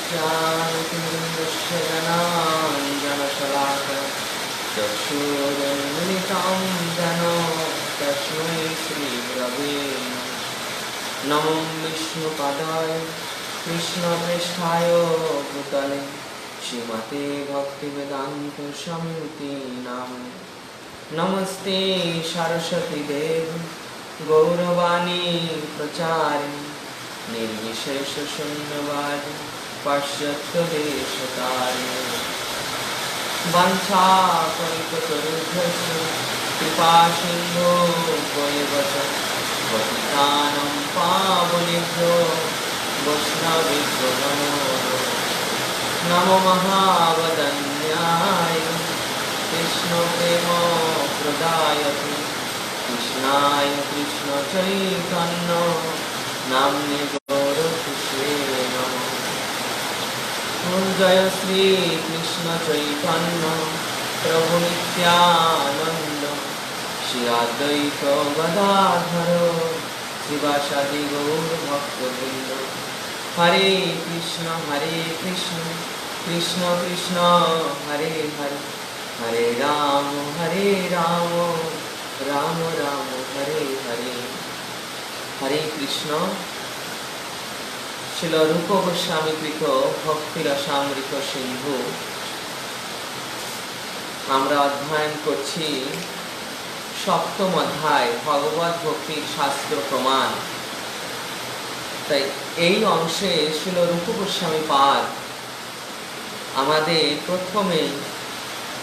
ज्ञानतिमिरस्य ज्ञानाञ्जनशलाकया चक्षुरुन्मिलितं येन तस्मै श्रीगुरवे नमः। नमो विष्णुपदाय कृष्णप्रेष्ठाय भूतले श्रीमते भक्तिवेदान्त स्वामिनिति नामिने। नमस्ते सरस्वती देवी गौरवाणी प्रचारिणी निर्विशेष शून्यवादी पाश्चात्य देशतारिणी। वाञ्छाकल्पतरुभ्यश्च कृपा सिन्धो एव च पतितानां पावनेभ्यो वैष्णवेभ्यो नमो महावदन्याय कृष्णप्रेमप्रदायते कृष्णाय कृष्णचैतन्य नाम्ने गौरकृष्णे नमः। जय श्री कृष्ण चैतन्य प्रभु नित्यानंद श्री अद्वैत गदाधर शिवासादि गौर भक्तवृंद। हरे कृष्ण कृष्ण कृष्ण हरे हरे हरे राम राम राम हरे हरे। हरे कृष्ण। श्रील रूप गोस्वामी कृत भक्ति रसामृत सिंधु আমরা অধ্যয়ন করছি সপ্তম অধ্যায় ভগবত ভক্তির শাস্ত্র প্রমাণ। তাই এই অংশে শ্রীল রূপ গোস্বামী পাদ আমাদের প্রথমে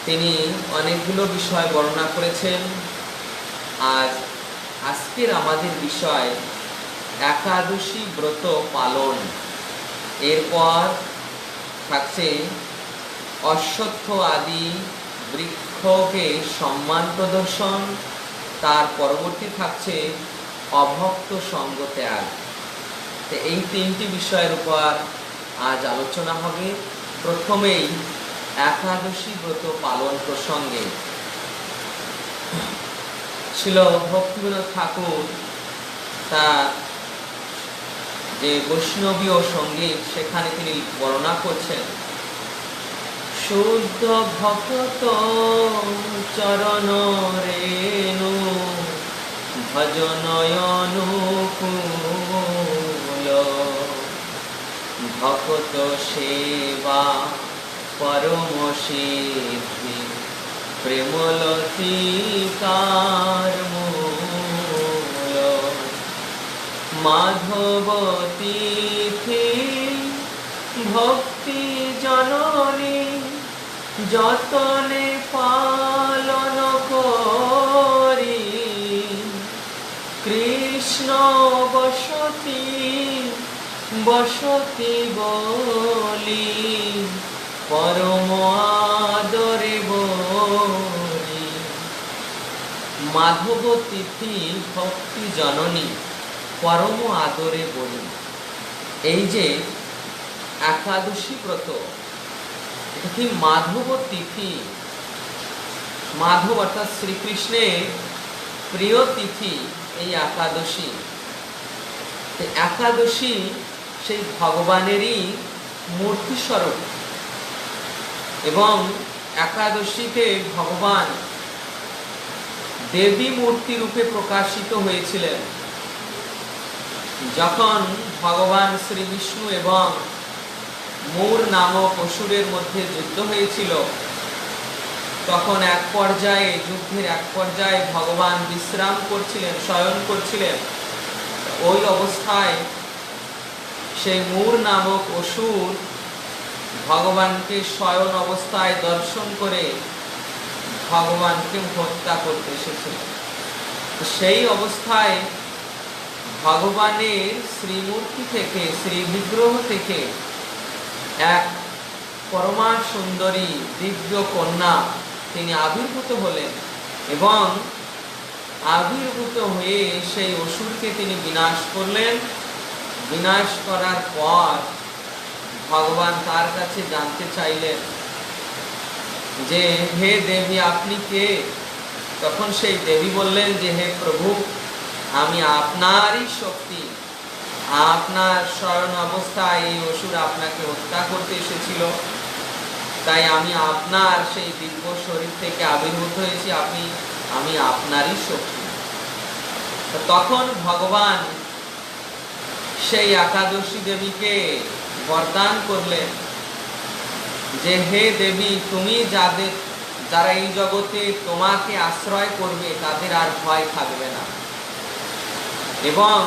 তিনি অনেকগুলো বিষয় বর্ণনা করেছেন। আর আজকের আমাদের বিষয় একাদশী ব্রত পালন। এরপর থাকছে অশ্বত্থ আদি বৃক্ষকে সম্মান প্রদর্শন। তার পরবর্তী থাকছে অভক্ত সঙ্গ ত্যাগ। তো এই তিনটি বিষয়ের উপর আজ আলোচনা হবে। প্রথমেই একাদশী ব্রত পালন প্রসঙ্গে ছিল ভক্তিবিনোদ ঠাকুর তার যে বৈষ্ণবীয় সঙ্গীত সেখানে তিনি বর্ণনা করছেন। শুদ্ধ ভক্ত চরণ রেণু ভজনয় অনুকূল ভক্ত সেবা পরম সিদ্ধি প্রেমলতিকার মূল। মাধবতী ভক্তি জননী যতনে পালন করি কৃষ্ণ বসতি বসতি বলি পরম আদরে বলি। মাধব তিথি ভক্তি জননী পরম আদরে বলি। এই যে একাদশী ব্রত, এটা কি মাধব তিথি। মাধব অর্থাৎ শ্রীকৃষ্ণের প্রিয় তিথি এই একাদশী। একাদশী সেই ভগবানেরই মূর্তি স্বরূপ এবং একাদশীতে ভগবান দেবী মূর্তি রূপে প্রকাশিত হয়েছিলেন। যখন ভগবান শ্রী বিষ্ণু এবং মূর নামক অসুরের মধ্যে যুদ্ধ হয়েছিল, তখন যুদ্ধের এক পর্যায়ে ভগবান বিশ্রাম করছিলেন, শয়ন করছিলেন। ওই অবস্থায় সেই মূর নামক অসুর ভগবানকে শয়ন অবস্থায় দর্শন করে ভগবানকে হত্যা করতে এসেছিল। সেই অবস্থায় ভগবানের শ্রীমূর্তি থেকে, শ্রী বিগ্রহ থেকে এক পরমা সুন্দরী দিব্য কন্যা তিনি আবির্ভূত হলেন এবং আবির্ভূত হয়ে সেই অসুরকে তিনি বিনাশ করলেন। বিনাশ করার পর ভগবান তার কাছে জানতে চাইলেন যে হে দেবী আপনি কে। তখন সেই দেবী বললেন যে হে প্রভু, আমি আপনারই শক্তি, আপনার শয়ন অবস্থায় এই অসুর আপনাকে হত্যা করতে এসেছিল, তাই আমি আপনার সেই দিব্য শরীর থেকে আবির্ভূত হয়েছি, আমি আপনারই শক্তি। তখন ভগবান সেই একাদশী দেবীকে বরদান করলেন যে হে দেবী, তুমি যারা এই জগতে তোমাকে আশ্রয় করবে তাদের আর ভয় থাকবে না, এবং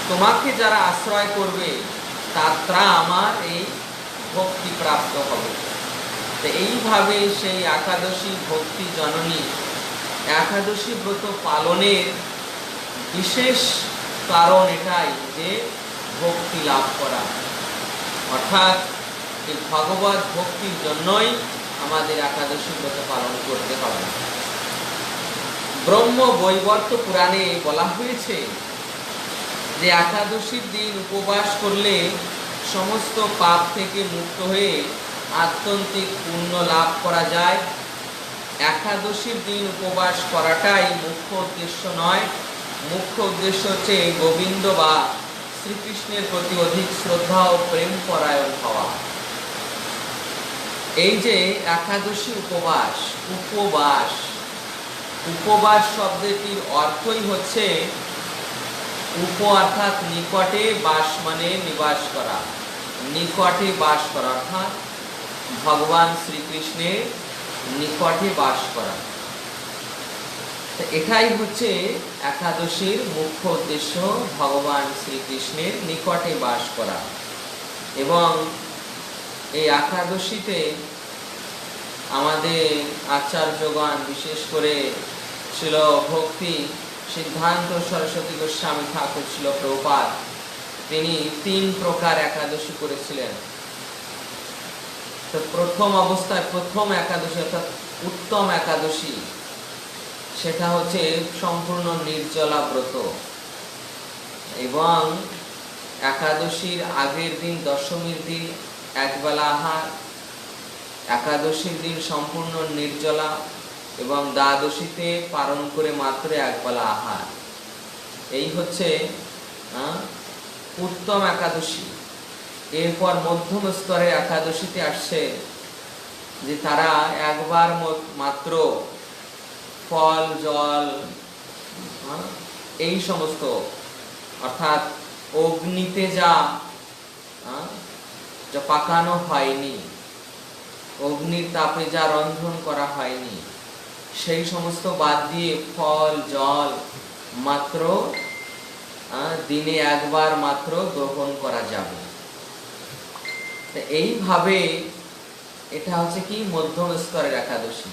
তোমাকে যারা আশ্রয় করবে তারা আমার এই ভক্তি প্রাপ্ত হবে। তো এইভাবে সেই একাদশী ভক্তি জননী একাদশী ব্রত পালনের বিশেষ কারণ এটাই যে ভক্তি লাভ করা, অর্থাৎ এই ভগবত ভক্তির জন্যই আমাদের একাদশী ব্রত পালন করতে হবে। ব্রহ্ম বৈবর্ত পুরাণে বলা হয়েছে যে একাদশীর দিন উপবাস করলে সমস্ত পাপ থেকে মুক্ত হয়ে আত্যন্তিক পুণ্য লাভ করা যায়। একাদশীর দিন উপবাস করাটাই মুখ্য উদ্দেশ্য নয়, মুখ্য উদ্দেশ্য হচ্ছে গোবিন্দ বা শ্রীকৃষ্ণের প্রতি অধিক শ্রদ্ধা ও প্রেম পরায়ণ হওয়া। এই যে একাদশী উপবাস শব্দটির অর্থই হচ্ছে উপ অর্থাৎ নিকটে, বাস মানে নিবাস করা, নিকটে বাস করা অর্থাৎ ভগবান শ্রীকৃষ্ণের নিকটে বাস করা। এটাই হচ্ছে একাদশীর মুখ্য উদ্দেশ্য, ভগবান শ্রীকৃষ্ণের নিকটে বাস করা। এবং এই একাদশীতে আমাদের আচার্যগণ, বিশেষ করে ছিল ভক্তি সিদ্ধান্ত সরস্বতী গোস্বামী ঠাকুর ছিল প্রভুপাদ, তিনি 3 প্রকার একাদশী করেছিলেন। তো প্রথম অবস্থায় প্রথম একাদশী অর্থাৎ উত্তম একাদশী, সেটা হচ্ছে সম্পূর্ণ নির্জলা ব্রত, এবং একাদশীর আগের দিন দশমীর দিন একবেলা আহার, একাদশীর দিন সম্পূর্ণ নির্জলা, এবং দ্বাদশীতে পালন করে মাত্র একবেলা আহার। এই হচ্ছে উত্তম একাদশী। এরপর মধ্যম স্তরের একাদশীতে আসছে যে তারা একবার মাত্র ফল জল এই সমস্ত অর্থাৎ অগ্নিতে যা পাকানো হয়নি, অগ্নির তাপে যা রন্ধন করা হয়নি, সেই সমস্ত বাদ দিয়ে ফল জল মাত্র দিনে একবার মাত্র গ্রহণ করা যাবে। এইভাবে এটা হচ্ছে কি মধ্যম স্তরের একাদশী।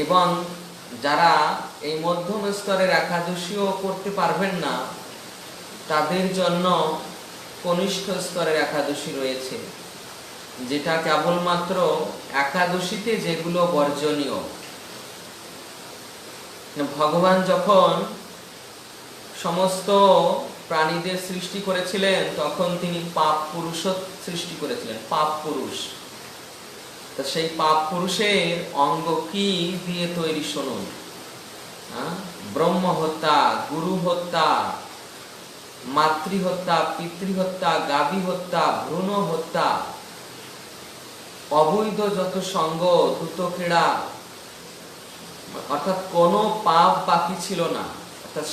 এবং যারা এই মধ্যম স্তরের একাদশীও করতে পারবেন না, তাদের জন্য কনিষ্ঠ স্তরের একাদশী রয়েছে, যেটা কেবলমাত্র একাদশীতে যেগুলো বর্জনীয়। ভগবান যখন সমস্ত প্রাণীদের সৃষ্টি করেছিলেন তখন তিনি পাপ পুরুষ সৃষ্টি করেছিলেন, পাপ পুরুষ। তো সেই পাপ পুরুষের অঙ্গ কি দিয়ে তৈরি শুনুন। ব্রহ্ম হত্যা, গুরু হত্যা, মাতৃহত্যা, পিতৃহত্যা, গাভী হত্যা, ভ্রূণ হত্যা, অবৈধ যত সঙ্গ, ধূত ক্রীড়া, অর্থাৎ কোনো পাপ বাকি ছিল না। অর্থাৎ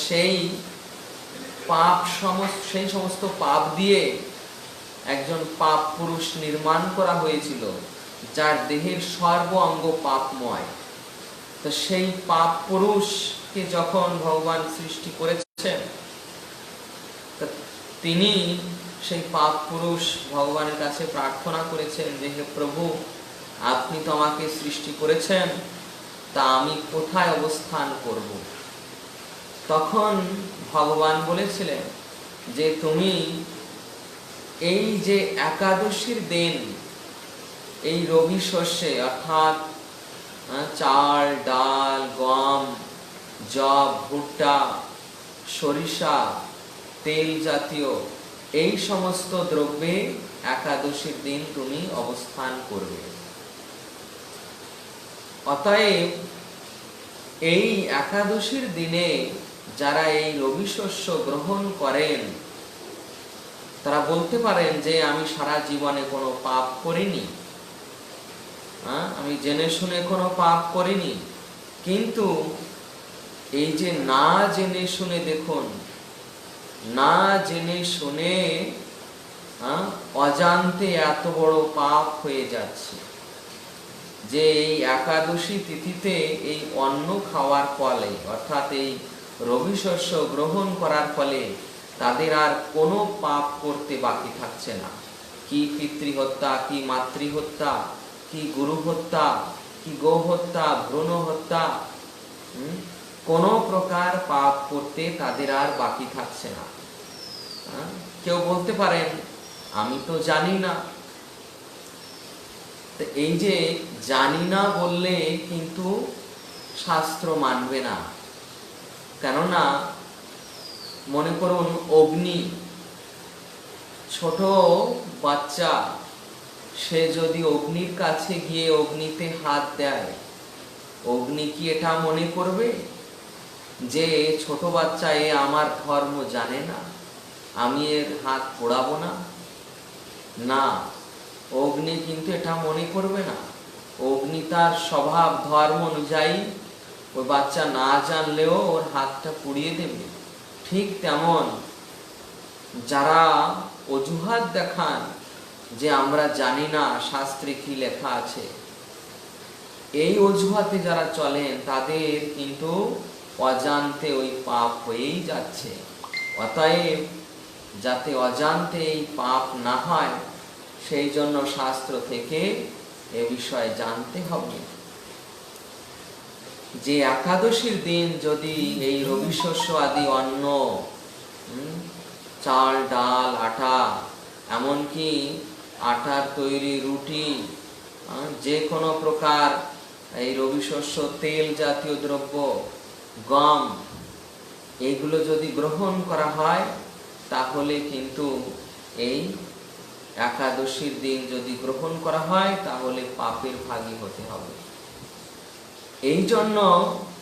সেই সমস্ত পাপ দিয়ে একজন পাপ পুরুষ নির্মাণ করা হয়েছিল, যার দেহের সর্ব অঙ্গ পাপময়। তো সেই পাপ পুরুষকে যখন ভগবান সৃষ্টি করেছেন, তিনি সেই পাপ পুরুষ ভগবানের কাছে প্রার্থনা করেছেন যে হে প্রভু, আপনি তো আমাকে সৃষ্টি করেছেন, তা আমি কোথায় অবস্থান করব? তখন ভগবান বলেছিলেন যে তুমি এই যে একাদশীর দিন এই রবি শস্যে অর্থাৎ চাল ডাল গম জব ভুট্টা সরিষা তেল জাতীয় এই সমস্ত দ্রব্যে একাদশীর দিন তুমি অবস্থান করবে। অতএব এই একাদশীর দিনে যারা এই রবি শস্য গ্রহণ করেন তারা বলতে পারেন যে আমি সারা জীবনে কোনো পাপ করিনি, আমি জেনে শুনে কোনো পাপ করিনি। কিন্তু এই যে না জেনে শুনে, দেখুন, না জেনে শুনে অজান্তে এত বড় পাপ হয়ে যাচ্ছে যে এই একাদশী তিথিতে এই অন্ন খাওয়ার ফলে, অর্থাৎ এই রবি শস্য গ্রহণ করার ফলে তাদের আর কোনো পাপ করতে বাকি থাকছে না। কি পিতৃহত্যা, কি মাতৃহত্যা, কি গুরু হত্যা, কি গো হত্যা, ভ্রূণ হত্যা, কোনো প্রকার পাপ করতে তাদের আর বাকি থাকছে না। কেউ বলতে পারেন আমি তো জানি না। এই যে জানি না বললে কিন্তু শাস্ত্র মানবে না। কেননা মনে করুন অগ্নি, ছোট বাচ্চা, সে যদি অগ্নির কাছে গিয়ে অগ্নিতে হাত দেয়, অগ্নি কি এটা মনে করবে যে ছোট বাচ্চা এ আমার ধর্ম জানে না, আমি এর হাত পোড়াবো না? না, অগ্নি কিন্তু এটা মনে করবে না। অগ্নি তার স্বভাব ধর্ম অনুযায়ী ওই বাচ্চা না জানলেও ওর হাতটা পুড়িয়ে দেবে। ঠিক তেমন যারা অজুহাত দেখান যে আমরা জানি না শাস্ত্রে কি লেখা আছে, এই অজুহাতে যারা চলেন তাদের কিন্তু অজান্তে ওই পাপ হয়েই যাচ্ছে। অতএব যাতে অজান্তে এই পাপ না হয় সেই জন্য শাস্ত্র থেকে এ বিষয়ে জানতে হবে যে একাদশীর দিন যদি এই রবি শস্য আদি অন্ন, চাল ডাল আটা, এমনকি আটার তৈরি রুটি, যে কোনো প্রকার এই রবি শস্য তেল জাতীয় দ্রব্য, গম, এইগুলো যদি গ্রহণ করা হয় তাহলে কিন্তু এই একাদশীর দিন যদি গ্রহণ করা হয় তাহলে পাপের ভাগী হতে হবে। এই জন্য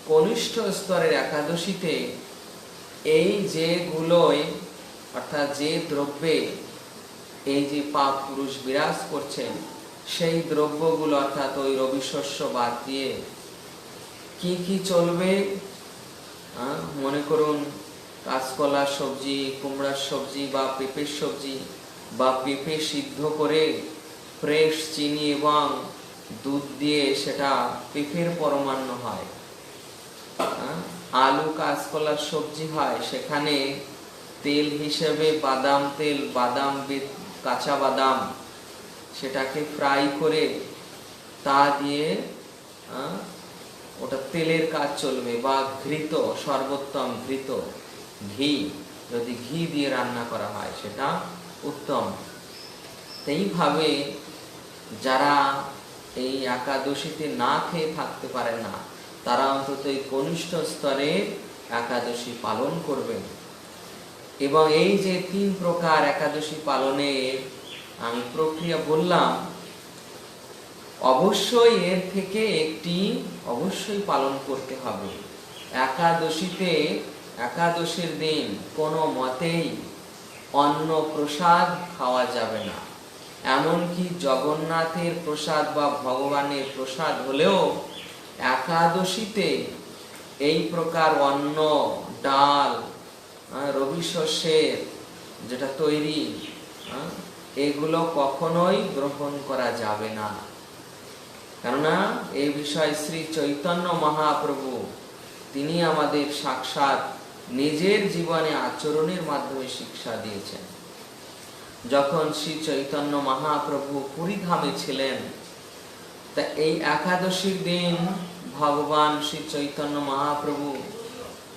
কনিষ্ঠ স্তরের একাদশীতে এই যেগুলোই, অর্থাৎ যে দ্রব্যে এই যে পাপ পুরুষ বিরাজ করছেন সেই দ্রব্যগুলো, অর্থাৎ ওই রবি শস্য বাদ দিয়ে কি কি চলবে, মনে করুন কাঁচকলার সবজি, কুমড়ার সবজি বা পেঁপের সবজি, বা পেঁপে সিদ্ধ করে ফ্রেশ চিনি এবং দুধ দিয়ে সেটা পেঁপের পরমান্ন হয়। আলু কাঁচকলার সবজি হয়, সেখানে তেল হিসেবে বাদাম তেল, বাদাম, কাঁচা বাদাম, সেটাকে ফ্রাই করে তা দিয়ে ওটা তেলের কাজ চলবে। বা ঘৃত, সর্বোত্তম ঘৃত ঘি, যদি ঘি দিয়ে রান্না করা হয় সেটা উত্তম। এইভাবে যারা এই একাদশীতে না খেয়ে থাকতে পারে না তারা অন্তত এই কনিষ্ঠ স্তরে একাদশী পালন করবেন। এবং এই যে 3 প্রকার একাদশী পালনের আমি প্রক্রিয়া বললাম, অবশ্যই এর থেকে একটি অবশ্যই পালন করতে হবে। একাদশীতে, একাদশীর দিন কোনো মতেই অন্ন প্রসাদ খাওয়া যাবে না। এমনকি জগন্নাথের প্রসাদ বা ভগবানের প্রসাদ হলেও একাদশীতে এই প্রকার অন্ন, ডাল, রবি শস্যের যেটা তৈরি, এগুলো কখনোই গ্রহণ করা যাবে না। কেননা এই বিষয়ে শ্রী চৈতন্য মহাপ্রভু তিনি আমাদের সাক্ষাৎ নিজের জীবনে আচরণের মাধ্যমে শিক্ষা দিয়েছেন। যখন শ্রী চৈতন্য মহাপ্রভু পুরী ধামে ছিলেন, তা এই একাদশীর দিন ভগবান শ্রী চৈতন্য মহাপ্রভু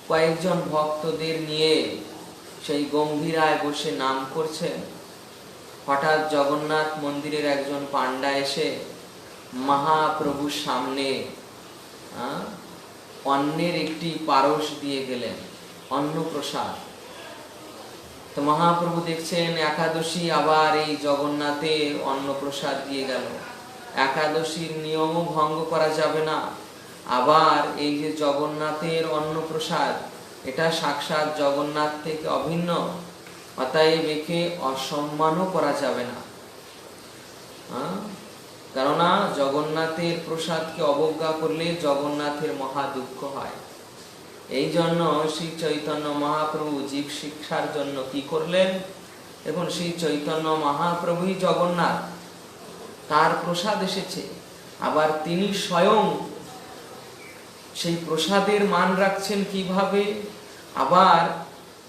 কয়েকজন ভক্তদের নিয়ে সেই গম্ভীরায় বসে নাম করছেন। হঠাৎ জগন্নাথ মন্দিরের একজন পান্ডা এসে মহাপ্রভুর সামনে অন্নের একটি পারস দিয়ে গেলেন, অন্নপ্রসাদ। তো মহাপ্রভু দেখছেন একাদশী, আবার এই জগন্নাথের অন্নপ্রসাদ দিয়ে গেল। একাদশীর নিয়মও ভঙ্গ করা যাবে না, আবার এই যে জগন্নাথের অন্নপ্রসাদ এটা সাক্ষাৎ জগন্নাথ থেকে অভিন্ন, অতএব একে অসম্মানও করা যাবে না। কেননা জগন্নাথের প্রসাদকে অবজ্ঞা করলে জগন্নাথের মহা দুঃখ হয়। এই জন্য শ্রী চৈতন্য মহাপ্রভু জীব শিক্ষার জন্য কি করলেন? এখন শ্রী চৈতন্য মহাপ্রভুই জগন্নাথ, তার প্রসাদ এসেছে, আবার তিনি স্বয়ং সেই প্রসাদের মান রাখছেন কিভাবে? আবার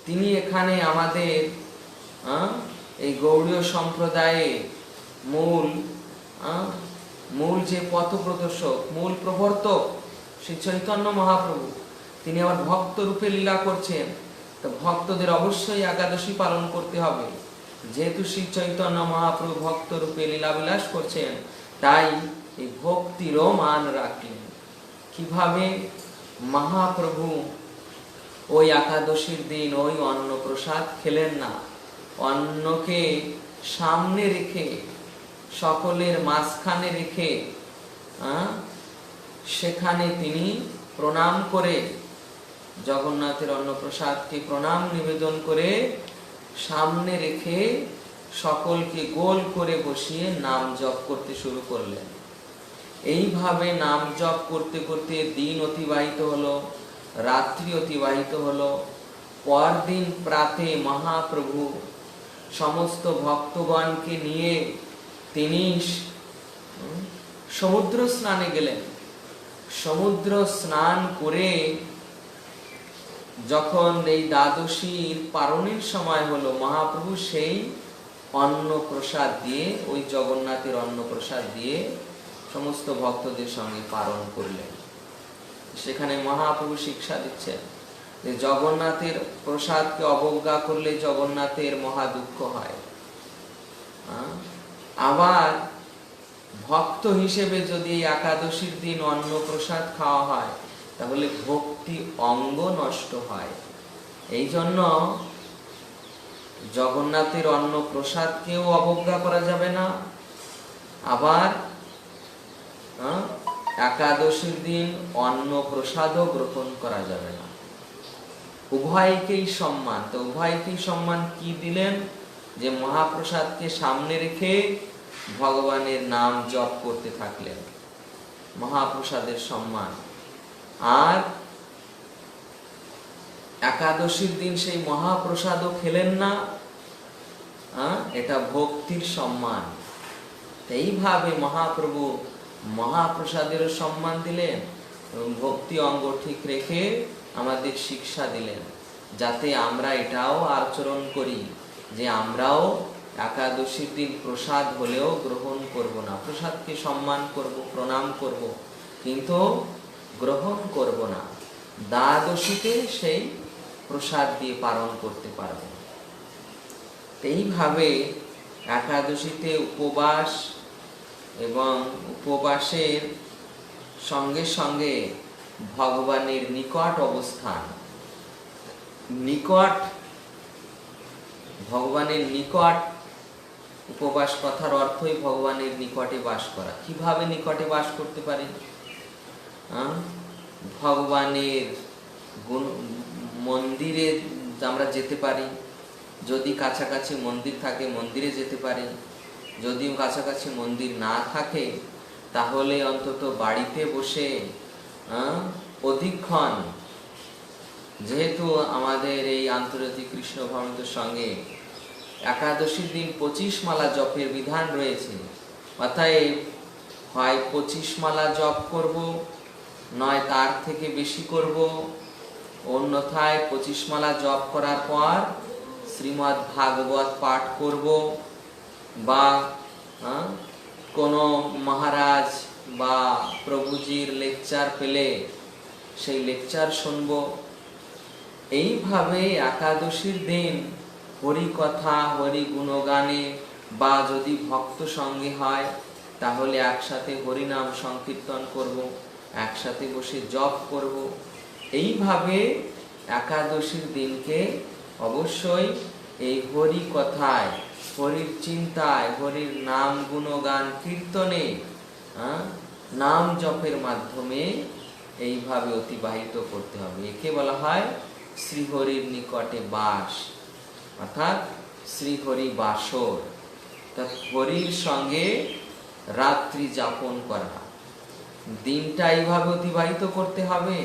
তিনি এখানে আমাদের এই গৌড়ীয় সম্প্রদায়ে মূল যে পথ প্রদর্শক, মূল প্রবর্তক শ্রী চৈতন্য মহাপ্রভু, তিনি আবার ভক্ত রূপে লীলা করছেন। তো ভক্তদের অবশ্যই একাদশী পালন করতে হবে। যেহেতু শ্রী চৈতন্য মহাপ্রভু ভক্ত রূপে লীলা বিলাস করছেন, তাই এই ভক্তিরও মান রাখলেন। কিভাবে? মহাপ্রভু ওই একাদশীর দিন ওই অন্ন প্রসাদ খেলেন না, অন্নকে সামনে রেখে, সকলের মাঝখানে রেখে সেখানে তিনি প্রণাম করে, জগন্নাথের অন্নপ্রসাদকে প্রণাম নিবেদন করে সামনে রেখে সকলকে গোল করে বসিয়ে নাম জপ করতে শুরু করলেন। এইভাবে নাম জপ করতে করতে দিন অতিবাহিত হলো, রাত্রি অতিবাহিত হলো। পরদিন প্রাতে মহাপ্রভু সমস্ত ভক্তগণকে নিয়ে তিনি সমুদ্র স্নানে গেলেন। সমুদ্র স্নান করে যখন এই দ্বাদশীর পারণের সময় হলো, মহাপ্রভু সেই অন্ন প্রসাদ দিয়ে, ওই জগন্নাথের অন্ন প্রসাদ দিয়ে সমস্ত ভক্তদের সঙ্গে পালন করলেন। সেখানে মহাপ্রভু শিক্ষা দিচ্ছেন যে জগন্নাথের প্রসাদকে অবজ্ঞা করলে জগন্নাথের মহা দুঃখ হয়। আবার ভক্ত হিসেবে যদি একাদশীর দিন অন্ন প্রসাদ খাওয়া হয়, তাহলে ভক্তি অঙ্গ নষ্ট হয়। এই জন্য জগন্নাথের অন্ন প্রসাদকেও অবজ্ঞা করা যাবে না, আবার একাদশীর দিন অন্ন প্রসাদও গ্রহণ করা যাবে না। উভয়কেই সম্মান। তো উভয়কেই সম্মান কি দিলেন? যে মহাপ্রসাদকে সামনে রেখে ভগবানের নাম জপ করতে থাকলেন, মহাপ্রসাদের সম্মান। আর একাদশীর দিন সেই মহাপ্রসাদও খেলেন না, এটা ভক্তির সম্মান। এইভাবে মহাপ্রভু মহাপ্রসাদেরও সম্মান দিলেন এবং ভক্তি অঙ্গ ঠিক রেখে আমাদের শিক্ষা দিলেন, যাতে আমরা এটাও আচরণ করি যে আমরাও একাদশীর দিন প্রসাদ হলেও গ্রহণ করব না। প্রসাদকে সম্মান করব, প্রণাম করব, কিন্তু গ্রহণ করব না। দ্বাদশীতে সেই প্রসাদ দিয়ে পালন করতে পারব। এইভাবে একাদশীতে উপবাস এবং উপবাসের সঙ্গে সঙ্গে ভগবানের নিকট অবস্থান, ভগবানের নিকট উপবাস কথার অর্থই ভগবানের নিকটে বাস করা। কিভাবে নিকটে বাস করতে পারি? ভগবানের মন্দিরে আমরা যেতে পারি, যদি কাছাকাছি মন্দির থাকে মন্দিরে যেতে পারি, যদি কাছাকাছি মন্দির না থাকে তাহলে অন্তত বাড়িতে বসে অধিকক্ষণ, যেহেতু আমাদের এই আন্তর্জাতিক কৃষ্ণ ভক্তের সঙ্গে একাদশীর দিন 25 মালা জপের বিধান রয়েছে, অতএব হয় 25 মালা জপ করব, নয় তার থেকে বেশি করব, অন্যথায় 25 মালা জপ করার পর শ্রীমদ্ ভাগবত পাঠ করব, বা কোনো মহারাজ বা প্রভুজির লেকচার পেলে সেই লেকচার শুনব। এইভাবে একাদশীর দিন হরি কথা, হরি গুণগানে, বা যদি ভক্ত সঙ্গে হয় তাহলে একসাথে হরি নাম সংকীর্তন করব, একসাথে বসে জপ করব। এইভাবে একাদশীর দিনকে অবশ্যই এই হরি কথায়, হরির চিন্তায়, হরির নাম গুণগান কীর্তনে, নাম জপের মাধ্যমে এইভাবে অতিবাহিত করতে হবে। একে বলা হয় শ্রীহরির নিকটে বাস, অর্থাৎ শ্রীহরি বাসর, হরির সঙ্গে রাত্রি যাপন করা। দিনটা এইভাবে অতিবাহিত করতে হবে।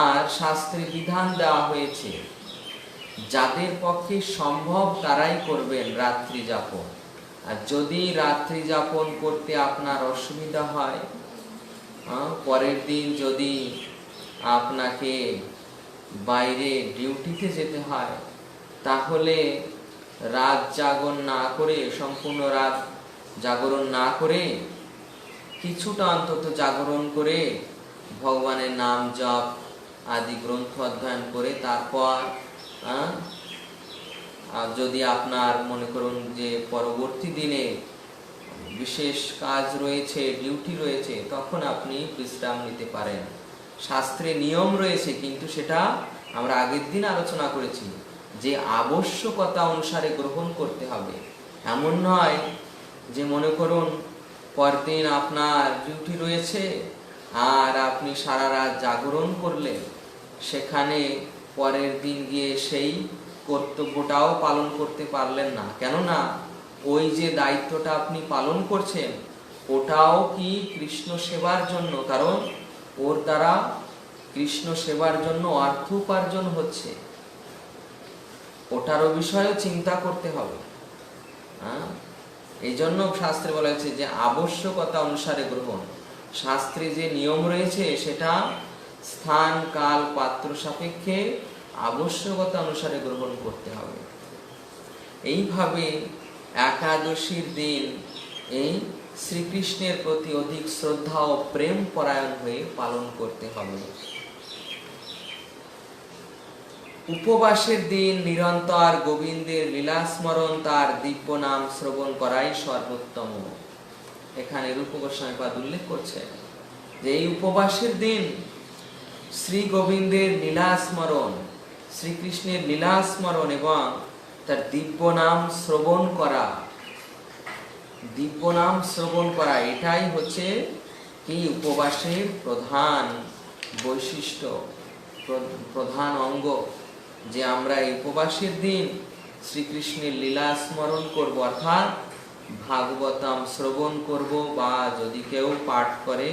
আর শাস্ত্রে বিধান দেওয়া হয়েছে, যাদের পক্ষে সম্ভব তারাই করবেন রাত্রি যাপন। আর যদি রাত্রি যাপন করতে আপনার অসুবিধা হয়, পরের দিন যদি আপনাকে বাইরে ডিউটিতে যেতে হয়, তাহলে রাত জাগরণ না করে, সম্পূর্ণ রাত জাগরণ না করে, কিছুটা অন্তত জাগরণ করে ভগবানের নাম জপ আদি গ্রন্থ অধ্যয়ন করে তারপর যদি আপনার মনে করুন যে পরবর্তী দিনে বিশেষ কাজ রয়েছে, ডিউটি রয়েছে, তখন আপনি বিশ্রাম নিতে পারেন। শাস্ত্রে নিয়ম রয়েছে, কিন্তু সেটা আমরা আগের দিন আলোচনা করেছি যে আবশ্যকতা অনুসারে গ্রহণ করতে হবে। এমন নয় যে মনে করুন পরদিন আপনার ডিউটি রয়েছে আর আপনি সারা রাত জাগরণ করলেন, সেখানে পরের দিন গিয়ে সেই কর্তব্যটাও পালন করতে পারলেন না। কেননা ওই যে দায়িত্বটা আপনি পালন করছেন, ওটাও কি কৃষ্ণ সেবার জন্য, কারণ ওর দ্বারা কৃষ্ণ সেবার জন্য অর্থ উপার্জন হচ্ছে, ওটারও বিষয়েও চিন্তা করতে হবে। এই জন্য শাস্ত্রে বলা হয়েছে যে আবশ্যকতা অনুসারে গ্রহণ। শাস্ত্রে যে নিয়ম রয়েছে সেটা স্থান কাল পাত্র সাপেক্ষে আবশ্যকতা অনুসারে গ্রহণ করতে হবে। এইভাবে একাদশীর দিন এই শ্রীকৃষ্ণের প্রতি অধিক শ্রদ্ধা ও প্রেম পরায়ণ হয়ে পালন করতে হবে। উপবাসের দিন নিরন্তর গোবিন্দের লীলা স্মরণ, তার দিব্য নাম শ্রবণ করাই সর্বোত্তম। এখানে রূপ গোস্বামী পাদ উল্লেখ করছে যে এই উপবাসের দিন শ্রী গোবিন্দের লীলা স্মরণ, শ্রীকৃষ্ণের লীলা স্মরণ এবং তার দিব্য নাম শ্রবণ করা, দিব্য নাম শ্রবণ করা, এটাই হচ্ছে কি উপবাসের প্রধান বৈশিষ্ট্য, প্রধান অঙ্গ। যে আমরা এই উপবাসের দিন শ্রীকৃষ্ণের লীলা স্মরণ করব, অর্থাৎ ভাগবতম শ্রবণ করব, বা যদি কেউ পাঠ করে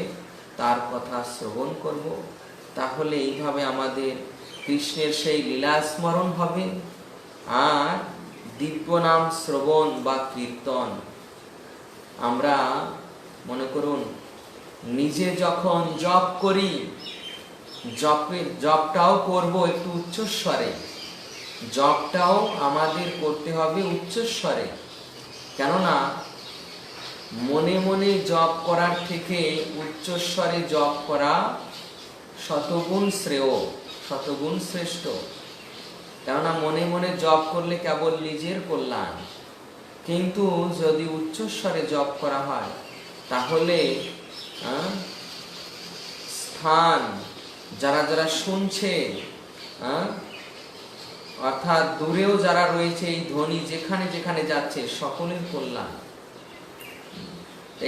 তার কথা শ্রবণ করব। তাহলে এইভাবে আমাদের কৃষ্ণের সেই লীলা স্মরণ হবে। আর দিব্য নাম শ্রবণ বা কীর্তন, আমরা মনে করুন নিজে যখন জপ করি, জপটাও করব একটু উচ্চস্বরে, জপটাও আমাদের করতে হবে উচ্চস্বরে। কেননা মনে মনে জপ করার থেকে উচ্চস্বরে জপ করা শতগুণ শ্রেয়, শতগুণ শ্রেষ্ঠ। কেননা মনে মনে জপ করলে কেবল নিজের কল্যাণ, কিন্তু যদি উচ্চস্বরে জপ করা হয় তাহলে স্থান যারা যারা শুনছে, অর্থাৎ দূরেও যারা রয়েছে, এই ধ্বনি যেখানে যেখানে যাচ্ছে সকলের কল্যাণ।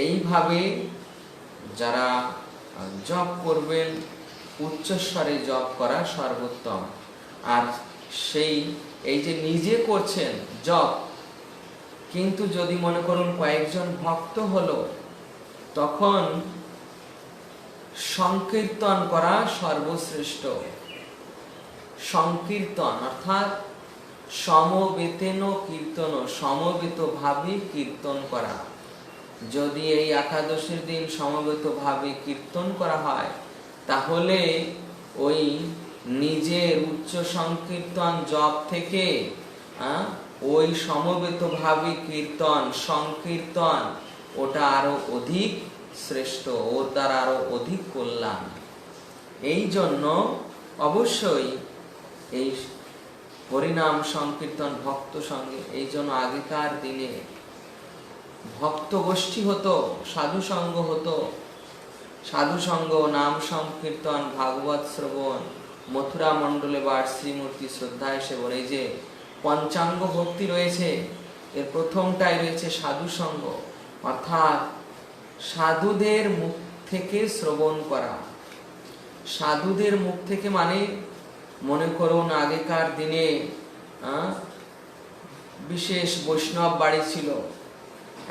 এইভাবে যারা জপ করবেন উচ্চস্বরে জপ করা সর্বোত্তম। আর সেই এই যে নিজে করছেন জপ, কিন্তু যদি মনে করুন কয়েকজন ভক্ত হলো, তখন সংকীর্তন করা সর্বশ্রেষ্ঠ। সংকীর্তন অর্থাৎ সমবেতেন কীর্তন, সমবেত ভাবে কীর্তন করা। যদি এই একাদশীর দিন সমবেত ভাবে কীর্তন করা হয়, তাহলে ওই নিজের উচ্চ সংকীর্তন জপ থেকে ওই সমবেত ভাবে কীর্তন সংকীর্তন ওটা আরো অধিক শ্রেষ্ঠ, ওর দ্বারা আরো অধিক কল্যাণ। এই জন্য অবশ্যই এই হরিনাম সংকীর্তন ভক্ত সঙ্গে, এই জন্য আগেকার দিনে ভক্ত গোষ্ঠী হতো, সাধু সঙ্গ হতো, সাধু সঙ্গ, নাম সংকীর্তন, ভাগবত শ্রবণ, মথুরা মণ্ডলে বাস, শ্রীমূর্তি শ্রদ্ধায় সেবন। এই যে পঞ্চাঙ্গ ভক্তি রয়েছে, এর প্রথমটাই রয়েছে সাধু সঙ্গ, অর্থাৎ সাধুদের মুখ থেকে শ্রবণ করা। সাধুদের মুখ থেকে মানে মনে করুন আগেকার দিনে বিশেষ বৈষ্ণব বাড়ি ছিল,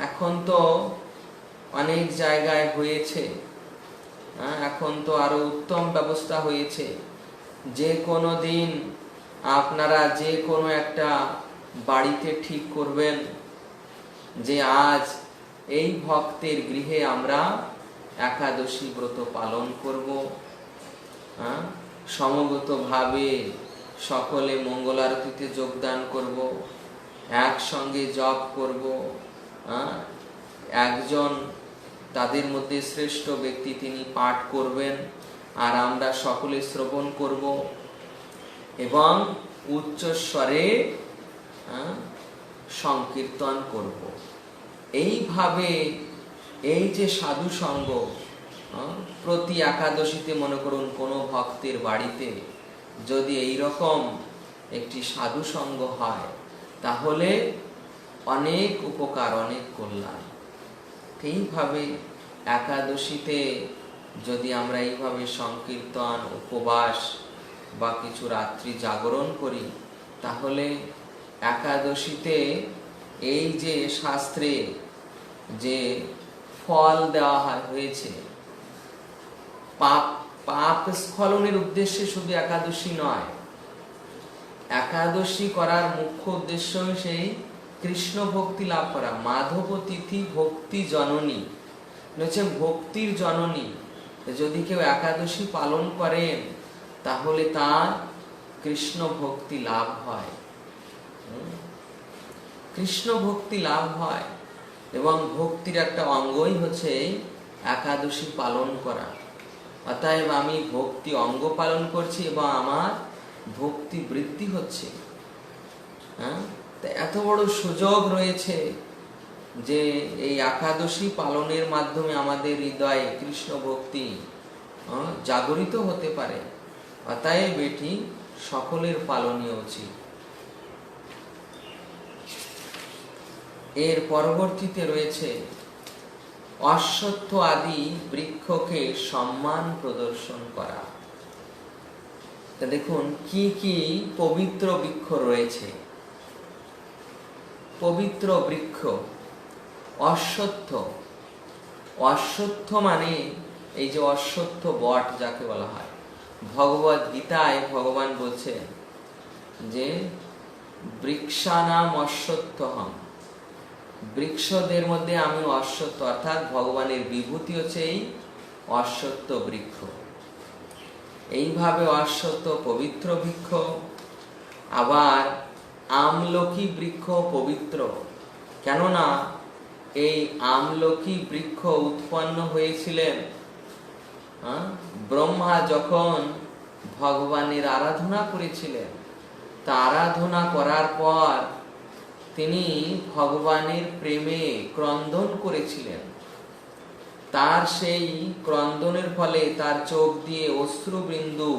এখন তো অনেক জায়গায় হয়েছে, এখন তো আরো উত্তম ব্যবস্থা হয়েছে। যে কোনো দিন আপনারা যে কোনো একটা বাড়িতে ঠিক করবেন যে আজ এই ভক্তের গৃহে আমরা একাদশী ব্রত পালন করব। সমগতভাবে সকলে মঙ্গল আরতিতে যোগদান করব, একসঙ্গে জপ করব। একজন তাদের মধ্যে শ্রেষ্ঠ ব্যক্তি তিনি পাঠ করবেন আর আমরা সকলে শ্রবণ করব এবং উচ্চস্বরে সংকীর্তন করব। এইভাবে এই যে সাধু সঙ্গ, প্রতি একাদশীতে মনে করুন কোনো ভক্তের বাড়িতে যদি এই রকম একটি সাধু সঙ্গ হয় তাহলে অনেক উপকার, অনেক কল্যাণ। এইভাবে একাদশীতে যদি আমরা এইভাবে সংকীর্তন, উপবাস বা কিছু রাত্রি জাগরণ করি তাহলে একাদশীতে এই যে শাস্ত্রে যে ফল দেওয়া হয়েছে, পাপ স্খলনের উদ্দেশ্যে শুধু একাদশী নয়, একাদশী করার মুখ্য উদ্দেশ্য সেই কৃষ্ণ ভক্তি লাভ করা। মাধব তিথি ভক্তি জননী, হচ্ছে ভক্তির জননী। যদি কেউ একাদশী পালন করেন তাহলে তার কৃষ্ণ ভক্তি লাভ হয়, কৃষ্ণ ভক্তি লাভ হয়। এবং ভক্তির একটা অঙ্গই হচ্ছে একাদশী পালন করা। অতএব আমি ভক্তি অঙ্গ পালন করছি এবং আমার ভক্তি বৃদ্ধি হচ্ছে। এত বড় সুযোগ রয়েছে যে এই একাদশী পালনের মাধ্যমে আমাদের হৃদয়ে কৃষ্ণ ভক্তি জাগরিত হতে পারে। অতএব এটি সকলের পালনীয় উচিত। এর পরবর্তীতে রয়েছে অশ্বত্থ আদি বৃক্ষকে সম্মান প্রদর্শন করা। দেখুন কি কি পবিত্র বৃক্ষ রয়েছে। পবিত্র বৃক্ষ অশ্বত্থ। অশ্বত্থ মানে এই যে অশ্বত্থ বট যাকে বলা হয়, ভগবদ গীতায় ভগবান বলছেন যে বৃক্ষানাম অশ্বত্থহম, বৃক্ষদের মধ্যে আমি অশ্বত্থ, অর্থাৎ ভগবানের বিভূতি হচ্ছে এই অশ্বত্থ বৃক্ষ। এইভাবে অশ্বত্থ পবিত্র বৃক্ষ। আবার আমলকি বৃক্ষ পবিত্র, কেননা এই আমলকি বৃক্ষ উৎপন্ন হয়েছিলেন ব্রহ্মা যখন ভগবানের আরাধনা করেছিলেন। তা আরাধনা করার পর তিনি ভগবানের প্রেমে ক্রন্দন করেছিলেন। তার সেই ক্রন্দনের ফলে তার চোখ দিয়ে অশ্রুবিন্দু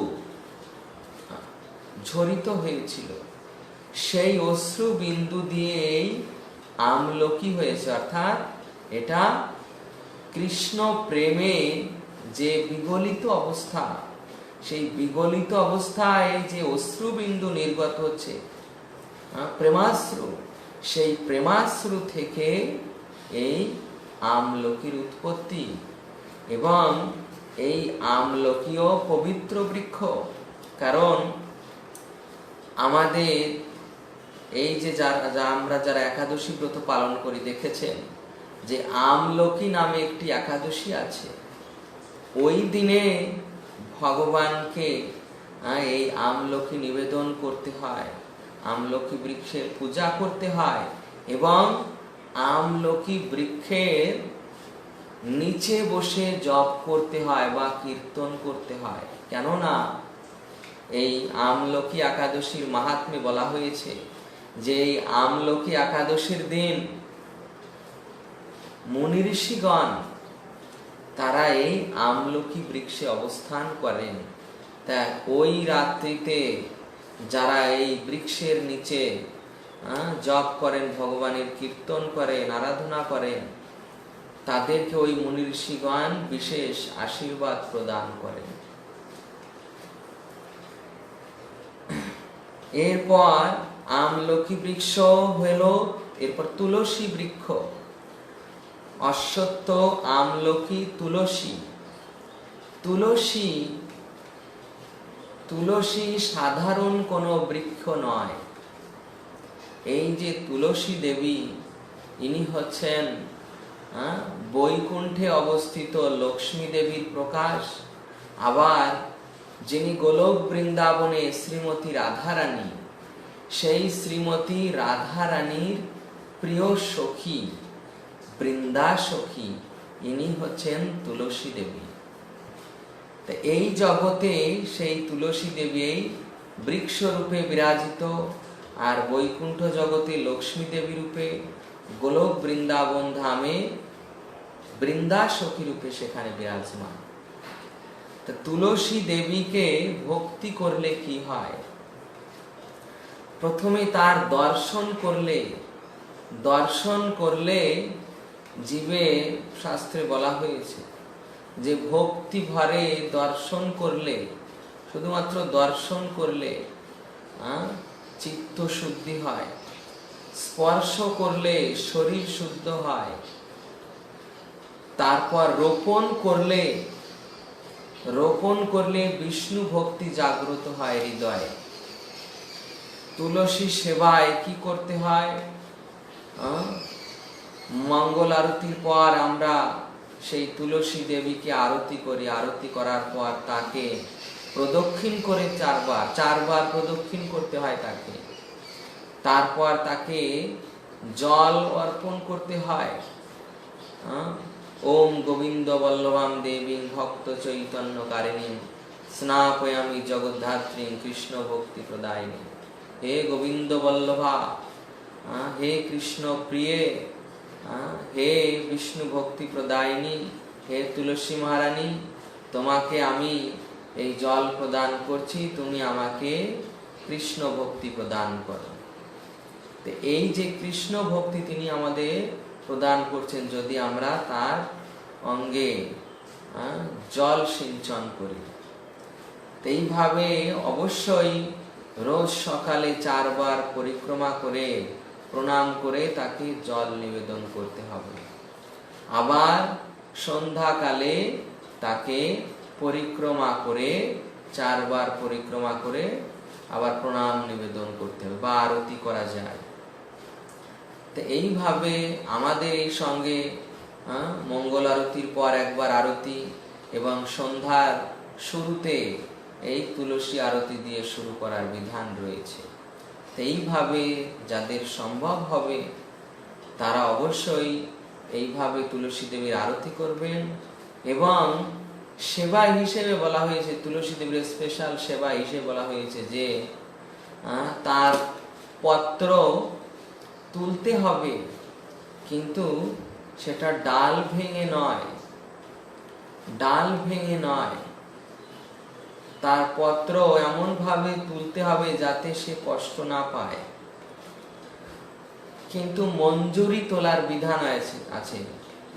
ঝরিত হয়েছিল। সেই অশ্রুবিন্দু দিয়েই আমলকি হয়েছে, অর্থাৎ এটা কৃষ্ণ প্রেমে যে বিগলিত অবস্থা, সেই বিগলিত অবস্থায় যে অশ্রুবিন্দু নির্গত হচ্ছে প্রেমাশ্রু, সেই প্রেমাশ্রু থেকে এই আমলকির উৎপত্তি। এবং এই আমলকিও পবিত্র বৃক্ষ, কারণ আমাদের এই যে আমরা যারা একাদশী ব্রত পালন করি দেখেছেন যে আমলকি নামে একটি একাদশী আছে। ওই দিনে ভগবানকে এই আমলকি নিবেদন করতে হয়, আমলকি বৃক্ষের পূজা করতে হয় এবং আমলকি বৃক্ষের নিচে বসে জপ করতে হয় বা কীর্তন করতে হয়। কেননা এই আমলকি একাদশীর মাহাত্ম্যে বলা হয়েছে যে এই আমলকি একাদশীর দিন মুনি ঋষিগণ তারা এই আমলকি বৃক্ষে অবস্থান করেন। তা ওই রাত্রিতে যারা এই বৃক্ষের নিচে জপ করেন, ভগবানের কীর্তন করেন, আরাধনা করেন, তাদেরকে ওই মুনি ঋষিগণ বিশেষ আশীর্বাদ প্রদান করেন। এরপর আমলকি বৃক্ষ হলো, এরপর তুলসী বৃক্ষ। অশ্বত্থ, আমলকি, তুলসী। তুলসী তুলসী সাধারণ কোনো বৃক্ষ নয়। এই যে তুলসী দেবী, ইনি হচ্ছেন বৈকুণ্ঠে অবস্থিত লক্ষ্মী দেবীর প্রকাশ। আবার যিনি গোলক বৃন্দাবনে শ্রীমতী রাধারানী, সেই শ্রীমতী রাধারানীর প্রিয় সখী, বৃন্দা সখী, ইনি হচ্ছেন তুলসী দেবী। এই জগতে সেই তুলসী দেবী এই বৃক্ষ রূপে বিরাজিত, আর বৈকুণ্ঠ জগতে লক্ষ্মী দেবী রূপে, গোলক বৃন্দাবন ধামে বৃন্দা সখী রূপে সেখানে বিরাজমান। তুলসী দেবীকে ভক্তি করলে কি হয়? প্রথমে তার দর্শন করলে জীবে, শাস্ত্রে বলা হয়েছে যে ভক্তি ভরে দর্শন করলে, শুধুমাত্র দর্শন করলে চিত্ত শুদ্ধি হয়, স্পর্শ করলে শরীর শুদ্ধ হয়, তারপর রোপণ করলে বিষ্ণু ভক্তি জাগ্রত হয় হৃদয়ে। তুলসী সেবায় কি করতে হয়? মঙ্গল আরতির পর আমরা সেই তুলসী দেবীকে আরতি করি। আরতি করার পর তাকে প্রদক্ষিণ করে চারবার প্রদক্ষিণ করতে হয় তাকে। তারপর তাকে জল অর্পণ করতে হয়। ওম গোবিন্দ বল্লভাম দেবী ভক্ত চৈতন্য কারিণী স্নাপয়ামি জগদ্ধাত্রী কৃষ্ণ ভক্তি প্রদায়িনী। হে গোবিন্দ বল্লভা, হে কৃষ্ণ প্রিয়ে, হে বিষ্ণু ভক্তি প্রদায়িনী, হে তুলসী মহারানী, তোমাকে আমি এই জল প্রদান করছি, তুমি আমাকে কৃষ্ণ ভক্তি প্রদান করো। এই যে কৃষ্ণ ভক্তি তিনি আমাদের প্রদান করছেন, যদি আমরা তার অঙ্গে জল সিঞ্চন করি। এইভাবে অবশ্যই রোজ সকালে 4 বার পরিক্রমা করে প্রণাম করে তাকে জল নিবেদন করতে হবে। আবার সন্ধ্যাকালে তাকে পরিক্রমা করে 4 বার পরিক্রমা করে আবার প্রণাম নিবেদন করতে হবে, বা আরতি করা যায়। তো এইভাবে আমাদের এই সঙ্গে মঙ্গল আরতির পর একবার আরতি, এবং সন্ধ্যার শুরুতে এই তুলসী আরতি দিয়ে শুরু করার বিধান রয়েছে। এইভাবে যাদের সম্ভব হবে তারা অবশ্যই এইভাবে তুলসী দেবীর আরতি করবেন। এবং সেবা হিসেবে বলা হয়েছে, তুলসী দেবীর স্পেশাল সেবা হিসেবে বলা হয়েছে যে তার পত্র তুলতে হবে, কিন্তু সেটা ডাল ভেঙে নয়, তার পত্র এমন ভাবে তুলতে হবে যাতে সে কষ্ট না পায়। কিন্তু মঞ্জুরি তোলার বিধান আছে।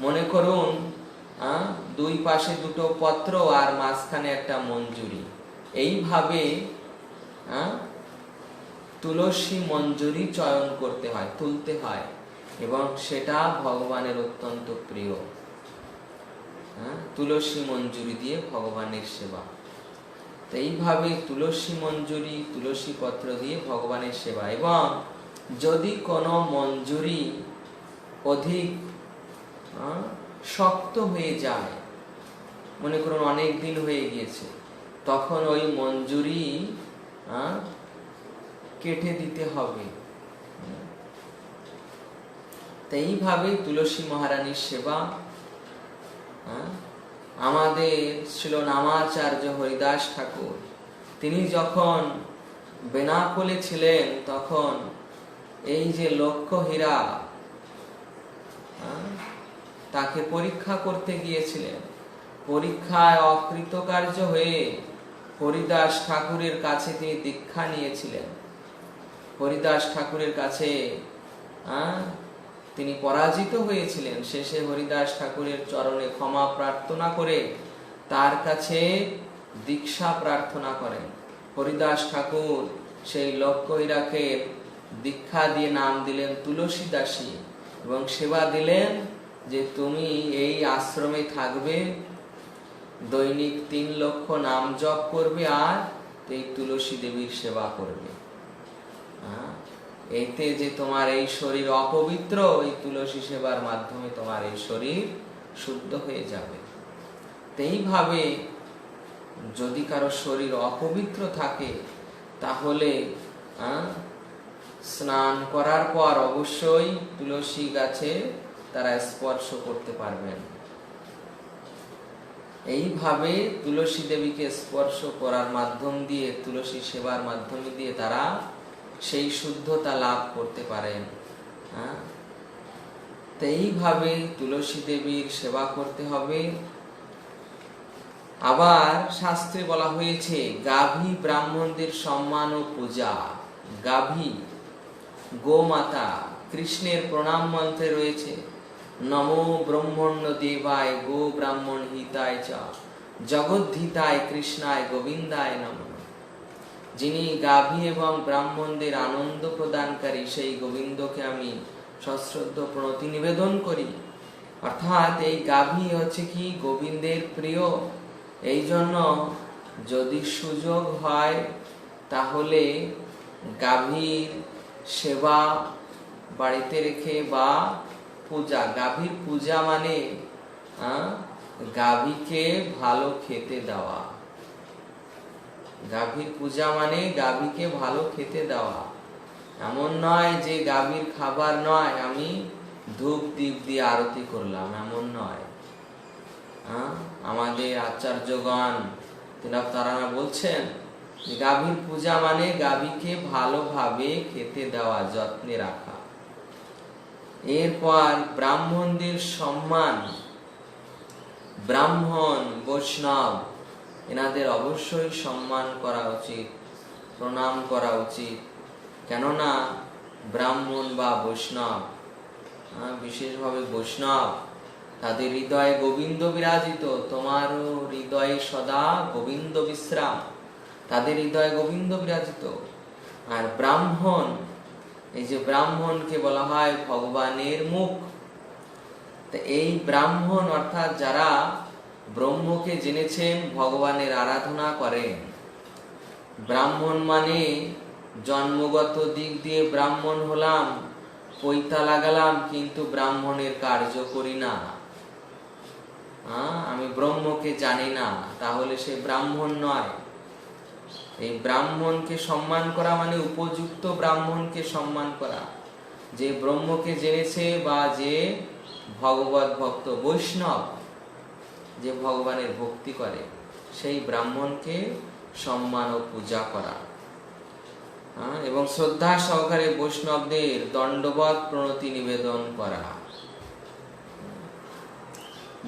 মনে করুন 2 পাশে 2টো পত্র আর মাঝখানে একটা মঞ্জুরি, এইভাবে তুলসী মঞ্জুরি চয়ন করতে হয়, তুলতে হয়, এবং সেটা ভগবানের অত্যন্ত প্রিয়। তুলসী মঞ্জুরি দিয়ে ভগবানের সেবা। এইভাবে তুলসী মঞ্জুরি, তুলসী পত্র দিয়ে ভগবানের সেবা। এবং যদি কোনো মঞ্জুরি অধিক শক্ত হয়ে যায়, মনে করুন অনেক দিন হয়ে গিয়েছে, তখন ওই মঞ্জুরি কেটে দিতে হবে। এইভাবে তুলসী মহারানীর সেবা। আমাদের ছিল নামাচার্য হরিদাস ঠাকুর, তিনি যখন বেনাপোলে ছিলেন তখন এই যে লক্ষ্য হীরা তাকে পরীক্ষা করতে গিয়েছিলেন। পরীক্ষায় অকৃতকার্য হয়ে হরিদাস ঠাকুরের কাছে তিনি দীক্ষা নিয়েছিলেন। হরিদাস ঠাকুরের কাছে তিনি পরাজিত হয়েছিলেন। শেষে হরিদাস ঠাকুরের চরণে ক্ষমা প্রার্থনা করে তার কাছে দীক্ষা প্রার্থনা করেন। হরিদাস ঠাকুর সেই লক্ষ্মীরাকে দীক্ষা দিয়ে নাম দিলেন তুলসী দাসী এবং সেবা দিলেন যে তুমি এই আশ্রমে থাকবে, দৈনিক 3 লক্ষ নাম জপ করবে আর এই তুলসী দেবীর সেবা করবে। এতে যে তোমার এই শরীর অপবিত্র, এই তুলসী সেবার মাধ্যমে তোমার এই শরীর শুদ্ধ হয়ে যাবে। এইভাবে যদি কারো শরীর অপবিত্র থাকে তাহলে স্নান করার পর অবশ্যই তুলসী গাছে তারা স্পর্শ করতে পারবেন। এইভাবে তুলসী দেবীকে স্পর্শ করার মাধ্যম দিয়ে, তুলসী সেবার মাধ্যম দিয়ে তারা সেই শুদ্ধতা লাভ করতে পারেন। তো এইভাবে তুলসী দেবীর সেবা করতে হবে। আবার শাস্ত্রে বলা হয়েছে গাভী ব্রাহ্মণদের সম্মান ও পূজা। গাভী গোমাতা, কৃষ্ণের প্রণাম মন্ত্রে রয়েছে নমো ব্রহ্মণ্য দেবায় গো ব্রাহ্মণ হিতায় চ জগদ্ধিতায় কৃষ্ণায় গোবিন্দায় নমঃ। যিনি গাভী এবং ব্রাহ্মণদের আনন্দ প্রদানকারী সেই গোবিন্দকে আমি সশ্রদ্ধ প্রণতি নিবেদন করি। অর্থাৎ এই গাভী হচ্ছে কি গোবিন্দের প্রিয়। এই জন্য যদি সুযোগ হয় তাহলে গাভীর সেবা বাড়িতে রেখে বা পূজা, গাভীর পূজা মানে গাভীকে ভালো খেতে দেওয়া। গাভীর পূজা মানে গাভীকে ভালো খেতে দেওয়া। এমন নয় যে গাভীর খাবার নয় আমি ধূপ দীপ দিয়ে আরতি করলাম, এমন নয়। আমাদের আচার্যগণ তারা বলছেন গাভীর পূজা মানে গাভীকে ভালোভাবে খেতে দেওয়া, যত্নে রাখা। এরপর ব্রাহ্মণদের সম্মান। ব্রাহ্মণ বৈষ্ণব এনাদের অবশ্যই সম্মান করা উচিত, প্রণাম করা উচিত। কেননা ব্রাহ্মণ বা বৈষ্ণব, বিশেষভাবে বৈষ্ণব, তাদের হৃদয়ে গোবিন্দ বিরাজিত। তোমারও হৃদয়ে সদা গোবিন্দ বিশ্রাম, তাদের হৃদয়ে গোবিন্দ বিরাজিত। আর ব্রাহ্মণ, এই যে ব্রাহ্মণকে বলা হয় ভগবানের মুখ। তো এই ব্রাহ্মণ অর্থাৎ যারা ব্রহ্মকে জেনেছেন, ভগবানের আরাধনা করেন। ব্রাহ্মণ মানে জন্মগত দিক দিয়ে ব্রাহ্মণ হলাম, পৈতা লাগালাম, কিন্তু ব্রাহ্মণের কার্য করি না, আমি ব্রহ্মকে জানি না, তাহলে সে ব্রাহ্মণ নয়। এই ব্রাহ্মণকে সম্মান করা মানে উপযুক্ত ব্রাহ্মণকে সম্মান করা, যে ব্রহ্মকে জেনেছে বা যে ভগবত ভক্ত, বৈষ্ণব, যে ভগবানের ভক্তি করে, সেই ব্রাহ্মণকে সম্মান ও পূজা করা। এবং শ্রদ্ধা সহকারে বৈষ্ণবদের দণ্ডবত প্রণতি নিবেদন করা।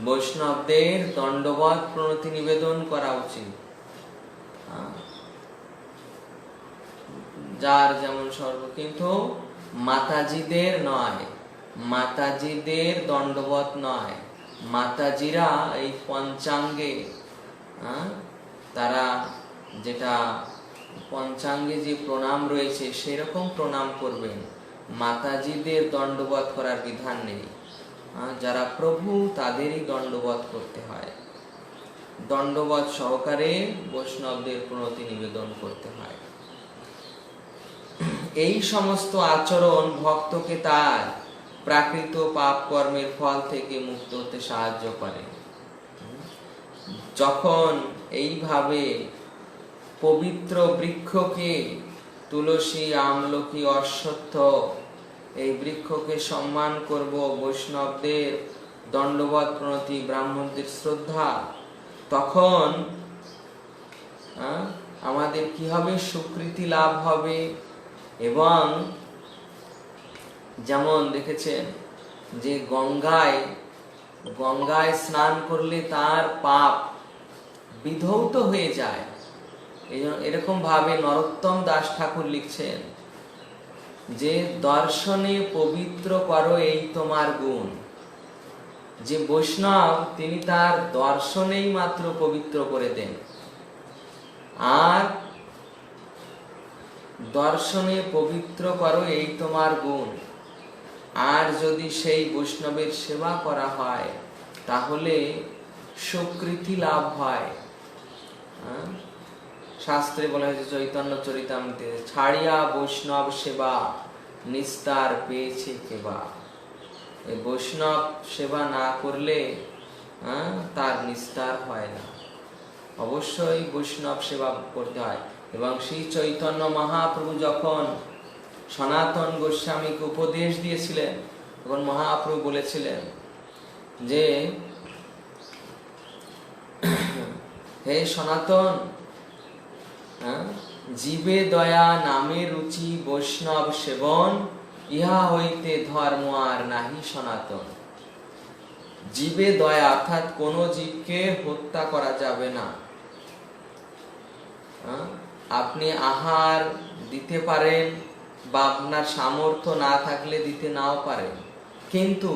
বৈষ্ণবদের দণ্ডবত প্রণতি নিবেদন করা উচিত। যার যেমন স্বর্গ, কিন্তু মাতাজিদের নয়, মাতাজিদের দণ্ডবত নয়। মাতাজিরা এই পঞ্চাঙ্গে, তারা যেটা পঞ্চাঙ্গে যে প্রণাম রয়েছে সেরকম প্রণাম করবেন। মাতাজিদের দণ্ডবত করার বিধান নেই। যারা প্রভু তাদেরই দণ্ডবত করতে হয়। দণ্ডবত সহকারে বৈষ্ণবদের প্রণতি নিবেদন করতে হয়। এই সমস্ত আচরণ ভক্তকে তার প্রাকৃত পাপ কর্মের ফল থেকে মুক্ত হতে সাহায্য করে। যখন এইভাবে পবিত্র বৃক্ষকে, তুলসী, আমলকি, অশ্বত্থ, এই বৃক্ষকে সম্মান করব, বৈষ্ণবদের দণ্ডবত প্রণতি, ব্রাহ্মণদের শ্রদ্ধা, তখন আমাদের কি হবে? সুকৃতি লাভ হবে। এবং যেমন দেখেছেন যে গঙ্গায় স্নান করলে তার পাপ বিধৌত হয়ে যায়। এরকম ভাবে নরোত্তম দাস ঠাকুর লিখছেন যে দর্শনে পবিত্র করো এই তোমার গুণ। যে বৈষ্ণব তিনি তার দর্শনেই মাত্র পবিত্র করে দেন। আর দর্শনে পবিত্র করো, এই তোমার গুণ। আর যদি সেই বৈষ্ণবের সেবা করা হয় তাহলে সুকৃতি লাভ হয়। শাস্ত্রে বলা হয়েছে চৈতন্য চরিতামৃতে, ছাড়িয়া বৈষ্ণব সেবা নিস্তার পেয়েছে কেবা। এই বৈষ্ণব সেবা না করলে তার নিস্তার হয় না। অবশ্যই বৈষ্ণব সেবা করতে হয়। এবং শ্রী চৈতন্য মহাপ্রভু যখন সনাতন গোস্বামীকে উপদেশ দিয়েছিলেন, তখন মহাপ্রভু বলেছিলেন যে হে সনাতন, জীবে দয়া নামে রুচি বৈষ্ণব সেবন, ইহা হইতে ধর্ম আর নাহি সনাতন। জীবে দয়া অর্থাৎ কোন জীবকে হত্যা করা যাবে না। আপনি আহার দিতে পারেন বা আপনার সামর্থ্য না থাকলে দিতে নাও পারেন, কিন্তু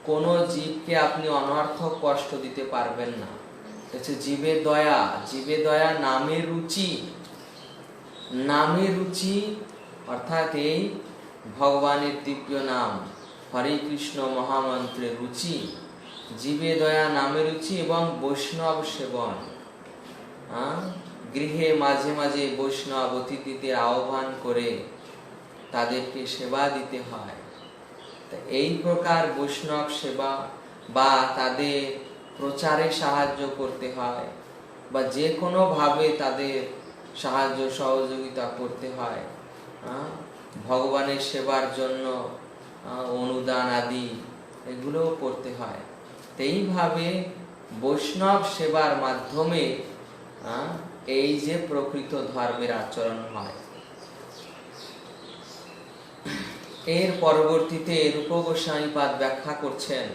কোন জীবকে আপনি অনর্থক কষ্ট দিতে পারবেন না। জীবে দয়া, জীবে দয়া নামে রুচি। নামে রুচি অর্থাৎ এই ভগবানের দিব্য নাম হরে কৃষ্ণ মহামন্ত্রে রুচি। জীবে দয়া নামে রুচি এবং বৈষ্ণব সেবন। গৃহে মাঝে মাঝে বৈষ্ণব অতিথিদের আহ্বান করে তাদেরকে সেবা দিতে হয়। এই প্রকার বৈষ্ণব সেবা বা তাদের প্রচারে সাহায্য করতে হয়, বা যে কোনো ভাবে তাদের সাহায্য সহযোগিতা করতে হয়। ভগবানের সেবার জন্য অনুদান আদি এগুলো করতে হয়। এইভাবে বৈষ্ণব সেবার মাধ্যমে এই যে প্রকৃত ধর্মের আচরণ হয়। এর পরবর্তীতে রূপ গোস্বামীপাদ ব্যাখ্যা করছেন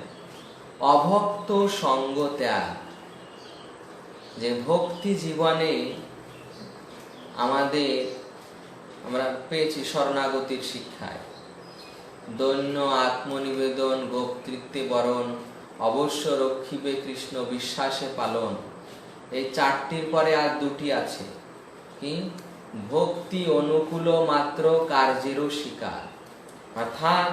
অভক্ত সঙ্গ ত্যাগ। যে ভক্তি জীবনে আমরা পেয়েছি শরণাগতির শিক্ষায়, দৈন্য আত্মনিবেদন গোপতৃত্বে বরণ, অবশ্য রক্ষিবে কৃষ্ণ বিশ্বাসে পালন। এই চারটির পরে আর দুটি আছে, কি? ভক্তি অনুকূল মাত্র কার্যেরও স্বীকার। অর্থাৎ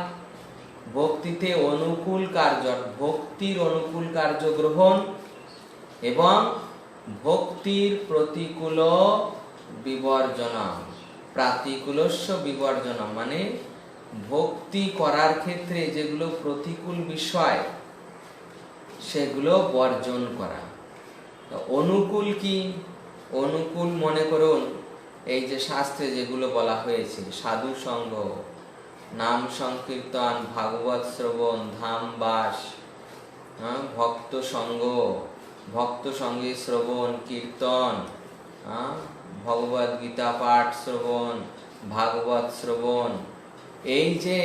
ভক্তিতে অনুকূল কার্য, ভক্তির অনুকূল কার্য গ্রহণ এবং ভক্তির প্রতিকূল বিবর্জনা, প্রাতিকূলস্য বিবর্জনা, মানে ভক্তি করার ক্ষেত্রে যেগুলো প্রতিকূল বিষয় সেগুলো বর্জন করা। অনুকূল কি? অনুকূল মনে করুন এই যে শাস্ত্রে যেগুলো বলা হয়েছে, সাধু সঙ্গ, নাম সংকীর্তন, ভাগবত শ্রবণ, ধাম বাস, ভক্ত সঙ্গ, ভক্ত সঙ্গে শ্রবণ কীর্তন, ভগবদ গীতা পাঠ শ্রবণ, ভাগবত শ্রবণ, এই যে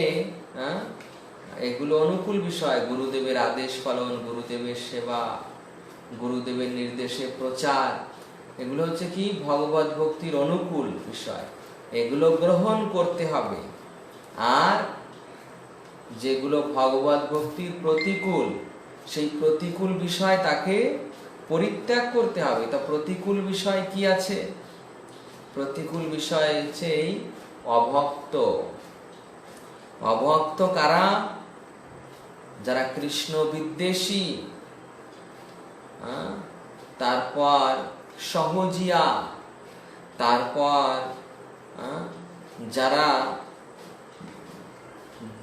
এগুলো অনুকূল বিষয়। গুরুদেবের আদেশ পালন, গুরুদেবের সেবা, গুরুদেবের নির্দেশে প্রচার, এগুলো হচ্ছে কি ভগবত ভক্তির অনুকূল বিষয়, এগুলো গ্রহণ করতে হবে। আর যেগুলো ভগবত ভক্তির প্রতিকূল, সেই প্রতিকূল বিষয় তাকে পরিত্যাগ করতে হবে। তা প্রতিকূল বিষয় কি আছে? প্রতিকূল বিষয় হচ্ছে এই অভক্ত। অভক্ত কারা? যারা কৃষ্ণ বিদ্বেষী, তারপর সহজিয়া, তারপর যারা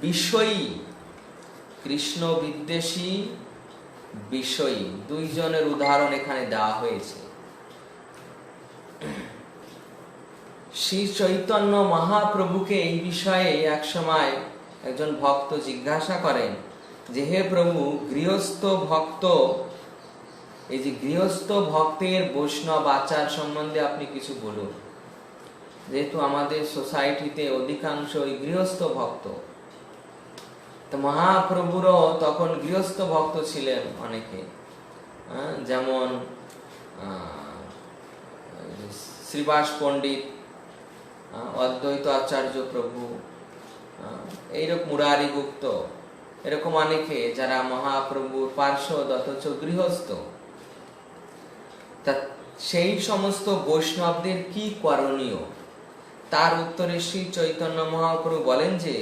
বিষয়ী, কৃষ্ণ বিদ্বেষী বিষয়ী, দুইজনের উদাহরণ এখানে দেওয়া হয়েছে। শ্রী চৈতন্য মহাপ্রভুকে এই বিষয়ে এক সময় একজন ভক্ত জিজ্ঞাসা করেন যে হে প্রভু, গৃহস্থ ভক্ত, এই যে গৃহস্থ ভক্তের বৈষ্ণব আচার সম্বন্ধে আপনি কিছু বলুন। যেহেতু আমাদের সোসাইটিতে অধিকাংশই গৃহস্থ ভক্ত, তো মহাপ্রভুরও তখন গৃহস্থ ভক্ত ছিলেন অনেকে, যেমন শ্রীবাস পণ্ডিত, অদ্বৈত আচার্য প্রভু, এইরকম মুরারি গুপ্ত, এরকম অনেকে যারা মহাপ্রভুর পার্শ্বদ অথচ গৃহস্থ। তা সেই সমস্ত বৈষ্ণবদের কি করণীয়? তার উত্তরে শ্রী চৈতন্য মহাপ্রভু বলেন যে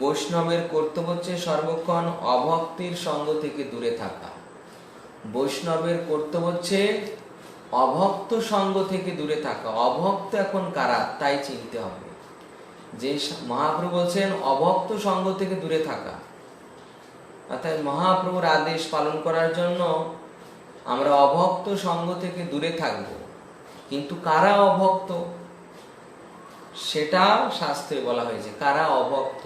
বৈষ্ণবের কর্তব্য হচ্ছে সর্বক্ষণ অভক্তির সঙ্গ থেকে দূরে থাকা। বৈষ্ণবের কর্তব্য হচ্ছে অভক্ত সঙ্গ থেকে দূরে থাকা। অভক্ত এখন কারা তাই চিনতে হবে, যে মহাপ্রভু বলছেন অভক্ত সঙ্গ থেকে দূরে থাকা, অর্থাৎ মহাপ্রভুর আদেশ পালন করার জন্য আমরা অভক্ত সঙ্গ থেকে দূরে থাকব। কিন্তু কারা অভক্ত সেটা শাস্ত্রে বলা হয়েছে। কারা অভক্ত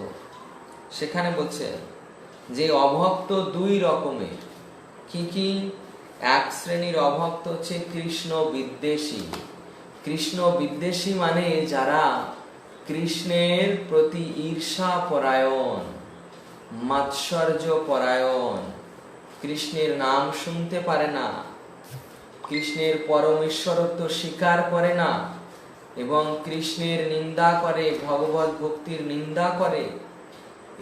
সেখানে বলছে যে অভক্ত দুই রকমের। কি কি? এক শ্রেণীর অভক্ত হচ্ছে কৃষ্ণ বিদ্বেষী। কৃষ্ণ বিদ্বেষী মানে যারা কৃষ্ণের প্রতি ঈর্ষা পরায়ণ, মাৎসর্য পরায়ণ, কৃষ্ণের নাম শুনতে পারে না, কৃষ্ণের পরমেশ্বরত্ব স্বীকার করে না এবং কৃষ্ণের নিন্দা করে, ভগবত ভক্তির নিন্দা করে।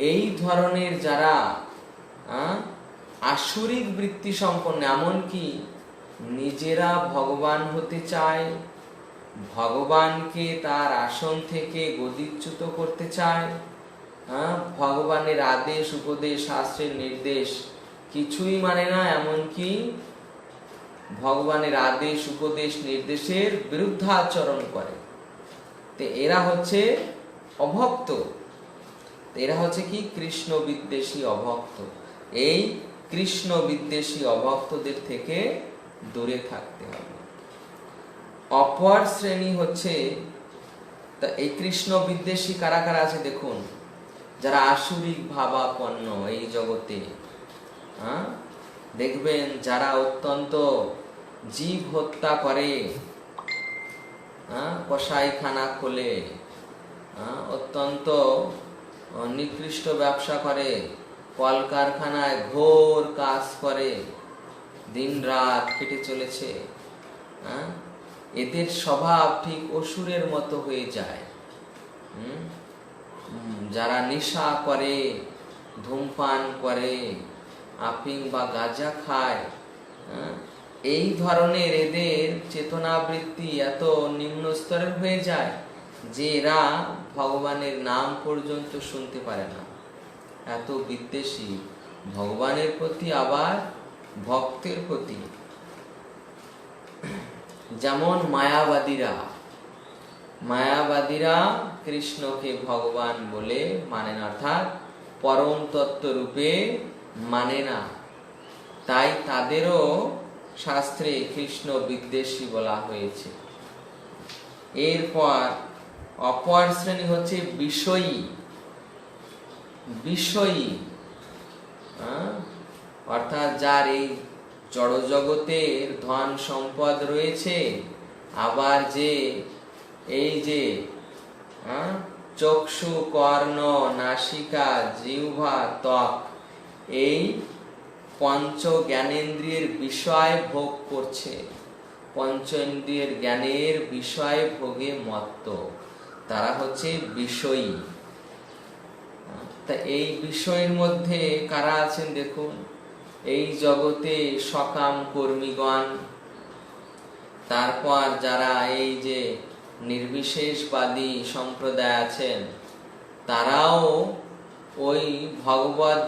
এই ধরনের যারা আসুরিক বৃত্তি সম্পন্ন, এমনকি নিজেরা ভগবান হতে চায়, ভগবানকে তার আসন থেকে গদিচ্যুত করতে চায়, ভগবানের আদেশ উপদেশ শাস্ত্রের নির্দেশ কিছুই মানে না, এমনকি ভগবানের আদেশ উপদেশ নির্দেশের বিরুদ্ধাচরণ করে, তো এরা হচ্ছে অভক্ত। এরা হচ্ছে কি? কৃষ্ণ বিদ্বেষী অভক্ত। এই কৃষ্ণ বিদ্বেষী অভক্তদের থেকে দূরে থাকতে হবে। অপর শ্রেণী হচ্ছে, তা এই কৃষ্ণ বিদ্বেষী কারা কারা আছে দেখুন, যারা আসুরিক ভাবাপন্ন এই জগতে, দেখবেন যারা অত্যন্ত জীব হত্যা করে, কসাইখানা খোলে, অত্যন্ত নিকৃষ্ট ব্যবসা করে, কলকারখানায় ঘোর কাজ করে, দিন রাত কেটে চলেছে, এদের স্বভাব ঠিক অসুরের মতো হয়ে যায়। যারা নেশা করে, ধূমপান করে, আফিং বা গাঁজা খায়, এই ধরনের এদের চেতনাবৃত্তি এত নিম্ন স্তরের হয়ে যায় যে এরা ভগবানের নাম পর্যন্ত শুনতে পারে না, এত বিদ্বেষী ভগবানের প্রতি আবার ভক্তের প্রতি। যেমন মায়াবাদীরা কৃষ্ণকে ভগবান বলে মানে না, অর্থাৎ পরম তত্ত্ব রূপে মানে না, তাই তাদেরও শাস্ত্রে কৃষ্ণ বিদ্বেষী বলা হয়েছে। এরপর অপর শ্রেণী হচ্ছে বিষয়ী, অর্থাৎ যার এই জড় জগতের ধন সম্পদ রয়েছে, আবার যে এই যে চক্ষু, কর্ণ, নাসিকা, জিহ্বা, ত্বক, এই পঞ্চ জ্ঞানেন্দ্রিয়ের বিষয় ভোগ করছে, পঞ্চেন্দ্রিয়ের জ্ঞানের বিষয় ভোগে মত্ত, তারা হচ্ছে বিষয়ী। তা এই বিষয়ের মধ্যে কারা আছেন দেখুন, এই জগতে সকাম কর্মীগণ, তারপর যারা এই যে নির্বিশেষবাদী সম্প্রদায় আছেন, তারাও ওই ভগবত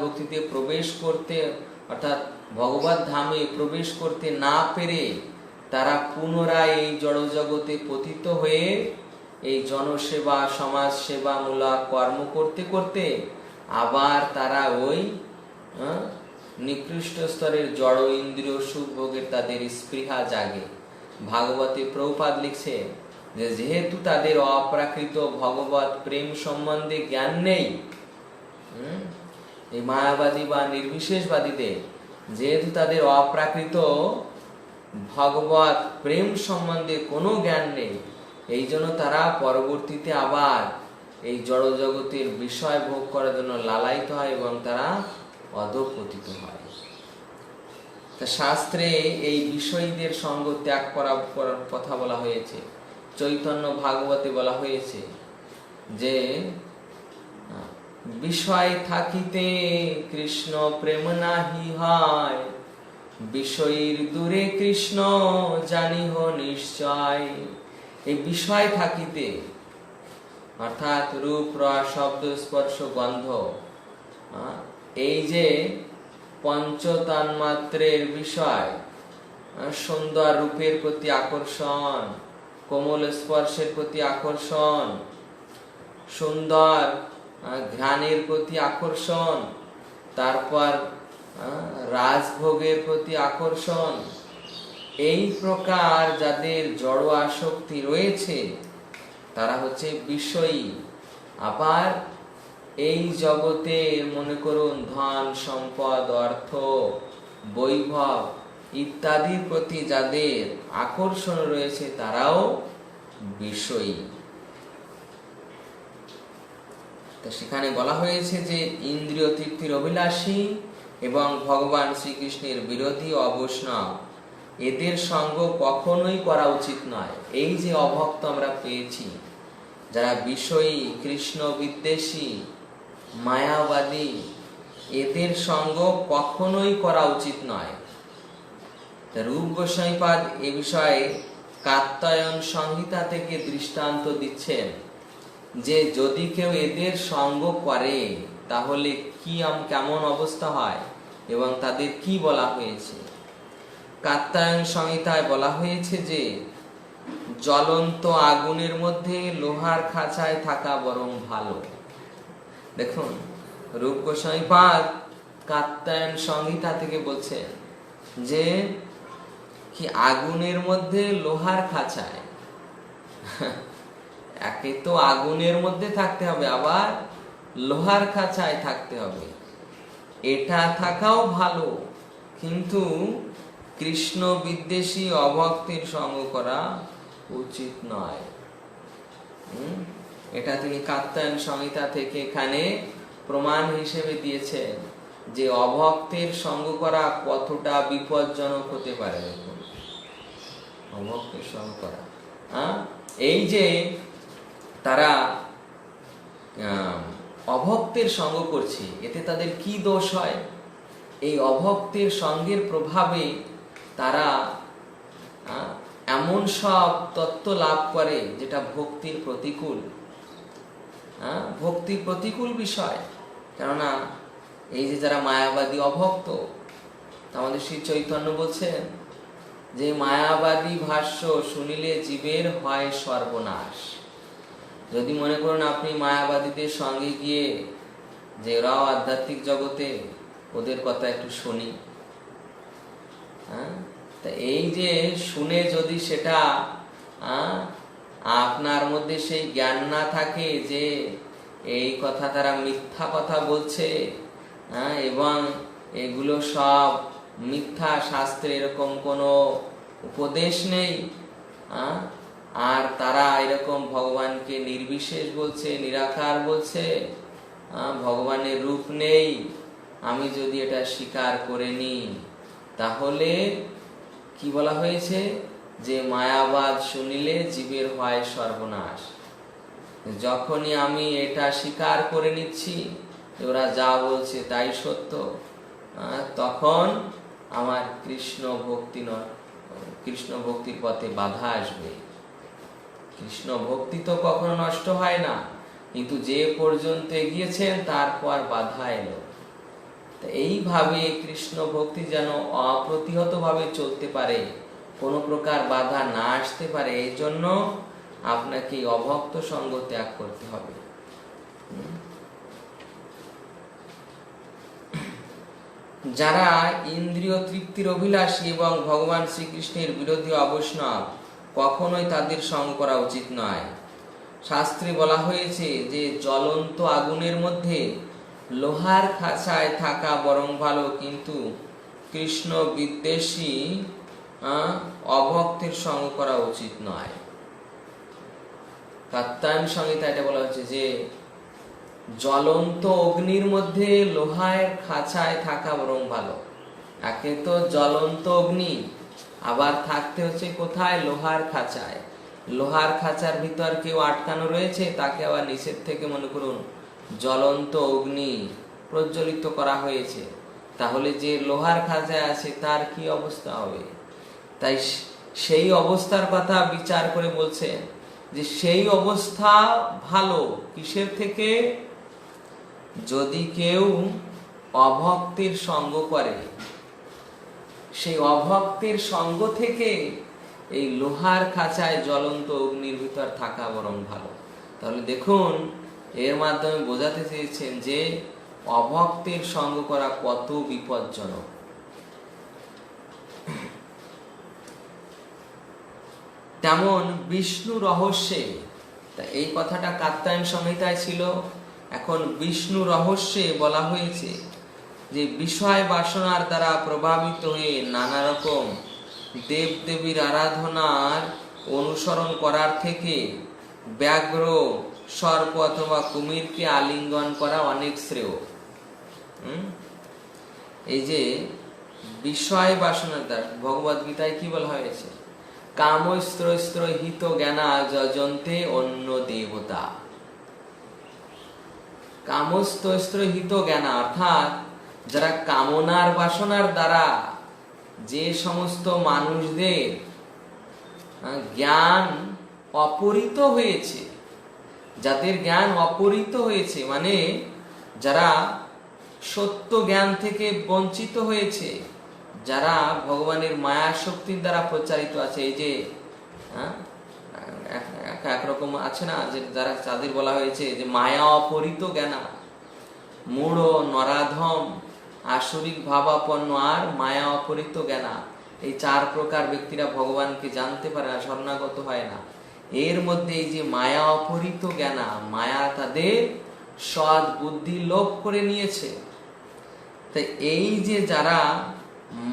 ভক্তিতে প্রবেশ করতে, অর্থাৎ ভগবত ধামে প্রবেশ করতে না পেরে তারা পুনরায় এই জড় জগতে পতিত হয়ে এই জনসেবা সমাজ সেবামূলক কর্ম করতে করতে আবার তারা ওই নিকৃষ্ট স্তরের জড় ইন্দ্রিয় সুখ ভোগের তাদের স্পৃহা জাগে। ভাগবতে প্রভুপাদ লিখছে যে যেহেতু তাদের অপ্রাকৃত ভগবত প্রেম সম্বন্ধে জ্ঞান নেই, এই মায়াবাদী বা নির্বিশেষবাদীদের যেহেতু তাদের অপ্রাকৃত ভগবত প্রেম সম্বন্ধে কোনো জ্ঞান নেই, এই জন্য তারা পরবর্তীতে আবার এই জড় জগতের বিষয় ভোগ করার জন্য লালায়িত হয় এবং তারা অধঃপতিত হয়। শাস্ত্রে এই বিষয়ীদের সঙ্গ ত্যাগ করার কথা বলা হয়েছে। চৈতন্য ভাগবতে বলা হয়েছে যে বিষয় থাকিতে কৃষ্ণ প্রেম নাহি হয়, বিষয়ীর দূরে কৃষ্ণ জানিহ নিশ্চয়। এই বিষয় থাকিতে, অর্থাৎ রূপ রস শব্দ স্পর্শ গন্ধ, এই যে পঞ্চ তন্মাত্রের বিষয়, সুন্দর রূপের প্রতি আকর্ষণ, কোমল স্পর্শের প্রতি আকর্ষণ, সুন্দর ঘ্রাণের প্রতি আকর্ষণ, তারপর রাজভোগের প্রতি আকর্ষণ, এই প্রকার যাদের জড় আসক্তি রয়েছে তারা হচ্ছে বিষয়ী। আবার এই জগতে মনে করুন ধন সম্পদ, অর্থ, বৈভব ইত্যাদির প্রতি যাদের আকর্ষণ রয়েছে তারাও বিষয়ী। তো সেখানে বলা হয়েছে যে ইন্দ্রিয় তৃপ্তির অভিলাষী এবং ভগবান শ্রীকৃষ্ণের বিরোধী অবৈষ্ণব, এদের সঙ্গ কখনোই করা উচিত নয়। এই যে অভক্ত আমরা পেয়েছি, যারা বিষয়ী, কৃষ্ণ বিদ্বেষী, মায়াবাদী, এদের সঙ্গ কখনোই করা উচিত নয়। রূপ গোস্বামীপাদ এ বিষয়ে কাত্যায়ন সংহিতা থেকে দৃষ্টান্ত দিচ্ছেন যে যদি কেউ এদের সঙ্গ করে তাহলে কেমন অবস্থা হয় এবং তাদের কি বলা হয়েছে। কাত্যায়ন সংহিতায় বলা হয়েছে যে জ্বলন্ত আগুনের মধ্যে লোহার খাঁচায় থাকা বরং ভালো। দেখুন, রূপ গোস্বামীপাদ কাত্যায়ন সংহিতা থেকে বলছেন যে কি আগুনের মধ্যে লোহার খাঁচায়, একে তো আগুনের মধ্যে থাকতে হবে, আবার লোহার খাঁচায় থাকতে হবে, এটা থাকাও ভালো, কিন্তু কৃষ্ণ বিদ্বেষী অভক্তির সঙ্গ করা উচিত নয়। এটা তিনি কাত্যায়ন সংহিতা থেকে এখানে প্রমাণ হিসেবে দিয়েছেন যে অভক্তের সঙ্গ করা কতটা বিপজ্জনক হতে পারে। দেখুন, অভক্তের সঙ্গ করা, এই যে তারা অভক্তের সঙ্গ করছে, এতে তাদের কি দোষ হয়? এই অভক্তের সঙ্গের প্রভাবে তারা এমন সব তত্ত্ব লাভ করে যেটা ভক্তির প্রতিকূল, ভক্তির প্রতিকূল বিষয়। কেননা এই যে যারা মায়াবাদী অভক্ত, আমাদের শ্রী চৈতন্য বলছেন যে মায়াবাদী ভাষ্য শুনিলে জীবের হয় সর্বনাশ। যদি মনে করুন আপনি মায়াবাদীদের সঙ্গে গিয়ে যে ওরাও আধ্যাত্মিক জগতে, ওদের কথা একটু শুনি, তা এই যে শুনে যদি সেটা আপনার মধ্যে সেই জ্ঞান না থাকে যে এই কথা তারা মিথ্যা কথা বলছে, এবং এগুলো সব মিথ্যা, শাস্ত্রে এরকম কোনো উপদেশ নেই, আর তারা এরকম ভগবানকে নির্বিশেষ বলছে, নিরাকার বলছে, ভগবানের রূপ নেই, আমি যদি এটা স্বীকার করে নিই তাহলে কি বলা হয়েছে যে মায়াবাদ শুনিলে জীবের হয় সর্বনাশ। যখনই আমি এটা স্বীকার করে নিচ্ছি ওরা যা বলছে তাই সত্য, তখন আমার কৃষ্ণ ভক্তির পথে বাধা আসবে। কৃষ্ণ ভক্তি তো কখনো নষ্ট হয় না, কিন্তু যে পর্যন্ত এগিয়েছেন তারপর বাধা এলো। এইভাবে কৃষ্ণ ভক্তি যেন অপ্রতিহত ভাবে চলতে পারে, কোনো প্রকার বাধা না আসতে পারে, এই জন্য আপনাকে অভক্ত সঙ্গ ত্যাগ করতে হবে। যারা ইন্দ্রিয় তৃপ্তির অভিলাষী এবং ভগবান শ্রীকৃষ্ণের বিরোধী অবৈষ্ণব, কখনোই তাদের সঙ্গ করা উচিত নয়। শাস্ত্রে বলা হয়েছে যে জ্বলন্ত আগুনের মধ্যে লোহার খাঁচায় থাকা বরং ভালো, কিন্তু কৃষ্ণ বিদ্বেষী অভক্তের সঙ্গ করা উচিত নয়। কাত্যায়ন সংহিতা এটা বলা হচ্ছে যে জ্বলন্ত অগ্নির মধ্যে লোহার খাঁচায় থাকা বরং ভালো। একে তো জ্বলন্ত অগ্নি, আবার থাকতে হচ্ছে কোথায়? লোহার খাঁচায়। লোহার খাঁচার ভিতর কেউ আটকানো রয়েছে, তাকে আবার নিচের থেকে মনে করুন জ্বলন্ত অগ্নি প্রজ্বলিত করা হয়েছে, তাহলে যে লোহার খাঁচায় আছে তার কি অবস্থা হবে? তাই সেই অবস্থার কথা বিচার করে বলছেন যে সেই অবস্থা ভালো কিসের থেকে? যদি কেউ অভক্তের সঙ্গ করে, সেই অভক্তের সঙ্গ থেকে এই লোহার খাঁচায় জ্বলন্ত অগ্নির ভিতর থাকা বরং ভালো। তাহলে দেখুন, এর মাধ্যমে বোঝাতে চেয়েছেন যে অভক্তের সঙ্গ করা কত বিপজ্জনক। তেমন বিষ্ণু রহস্যে, এই কথাটা কাত্যায়ন সংহিতায় ছিল, এখন বিষ্ণু রহস্যে বলা হয়েছে যে বিষয় বাসনার দ্বারা প্রভাবিত হয়ে নানা রকম দেব দেবীর আরাধনার অনুসরণ করার থেকে ব্যাঘ্র, সর্প অথবা কুমিরকে আলিঙ্গন করা অনেক শ্রেয়। এই যে বিষয় বাসনার দ্বারা, ভগবদ গীতায় কি বলা হয়েছে? কামস্ত্র হিত জ্ঞানা যজন্তে অন্য দেবতা। কামস্ত্র হিত জ্ঞানা অর্থাৎ যারা কামনার বাসনার দ্বারা যে সমস্ত মানুষদের জ্ঞান অপহৃত হয়েছে, যাদের জ্ঞান অপহৃত হয়েছে মানে যারা সত্য জ্ঞান থেকে বঞ্চিত হয়েছে, যারা ভগবানের মায়া শক্তির দ্বারা প্রচারিত আছে, এই যে একরকম আছে না, যে যারা যাদের বলা হয়েছে যে মায়া অপহৃত জ্ঞানা, মূঢ়, নরাধম, আসরিক ভাবাপন্ন আর মায়া অপহৃত জ্ঞানা, এই চার প্রকার ব্যক্তিরা ভগবানকে জানতে পারে না, শরণাগত হয় না। এর মধ্যে এই যে মায়া অপহৃত জ্ঞানা, মায়া তাদের সৎ বুদ্ধি লোপ করে নিয়েছে। তাই এই যে যারা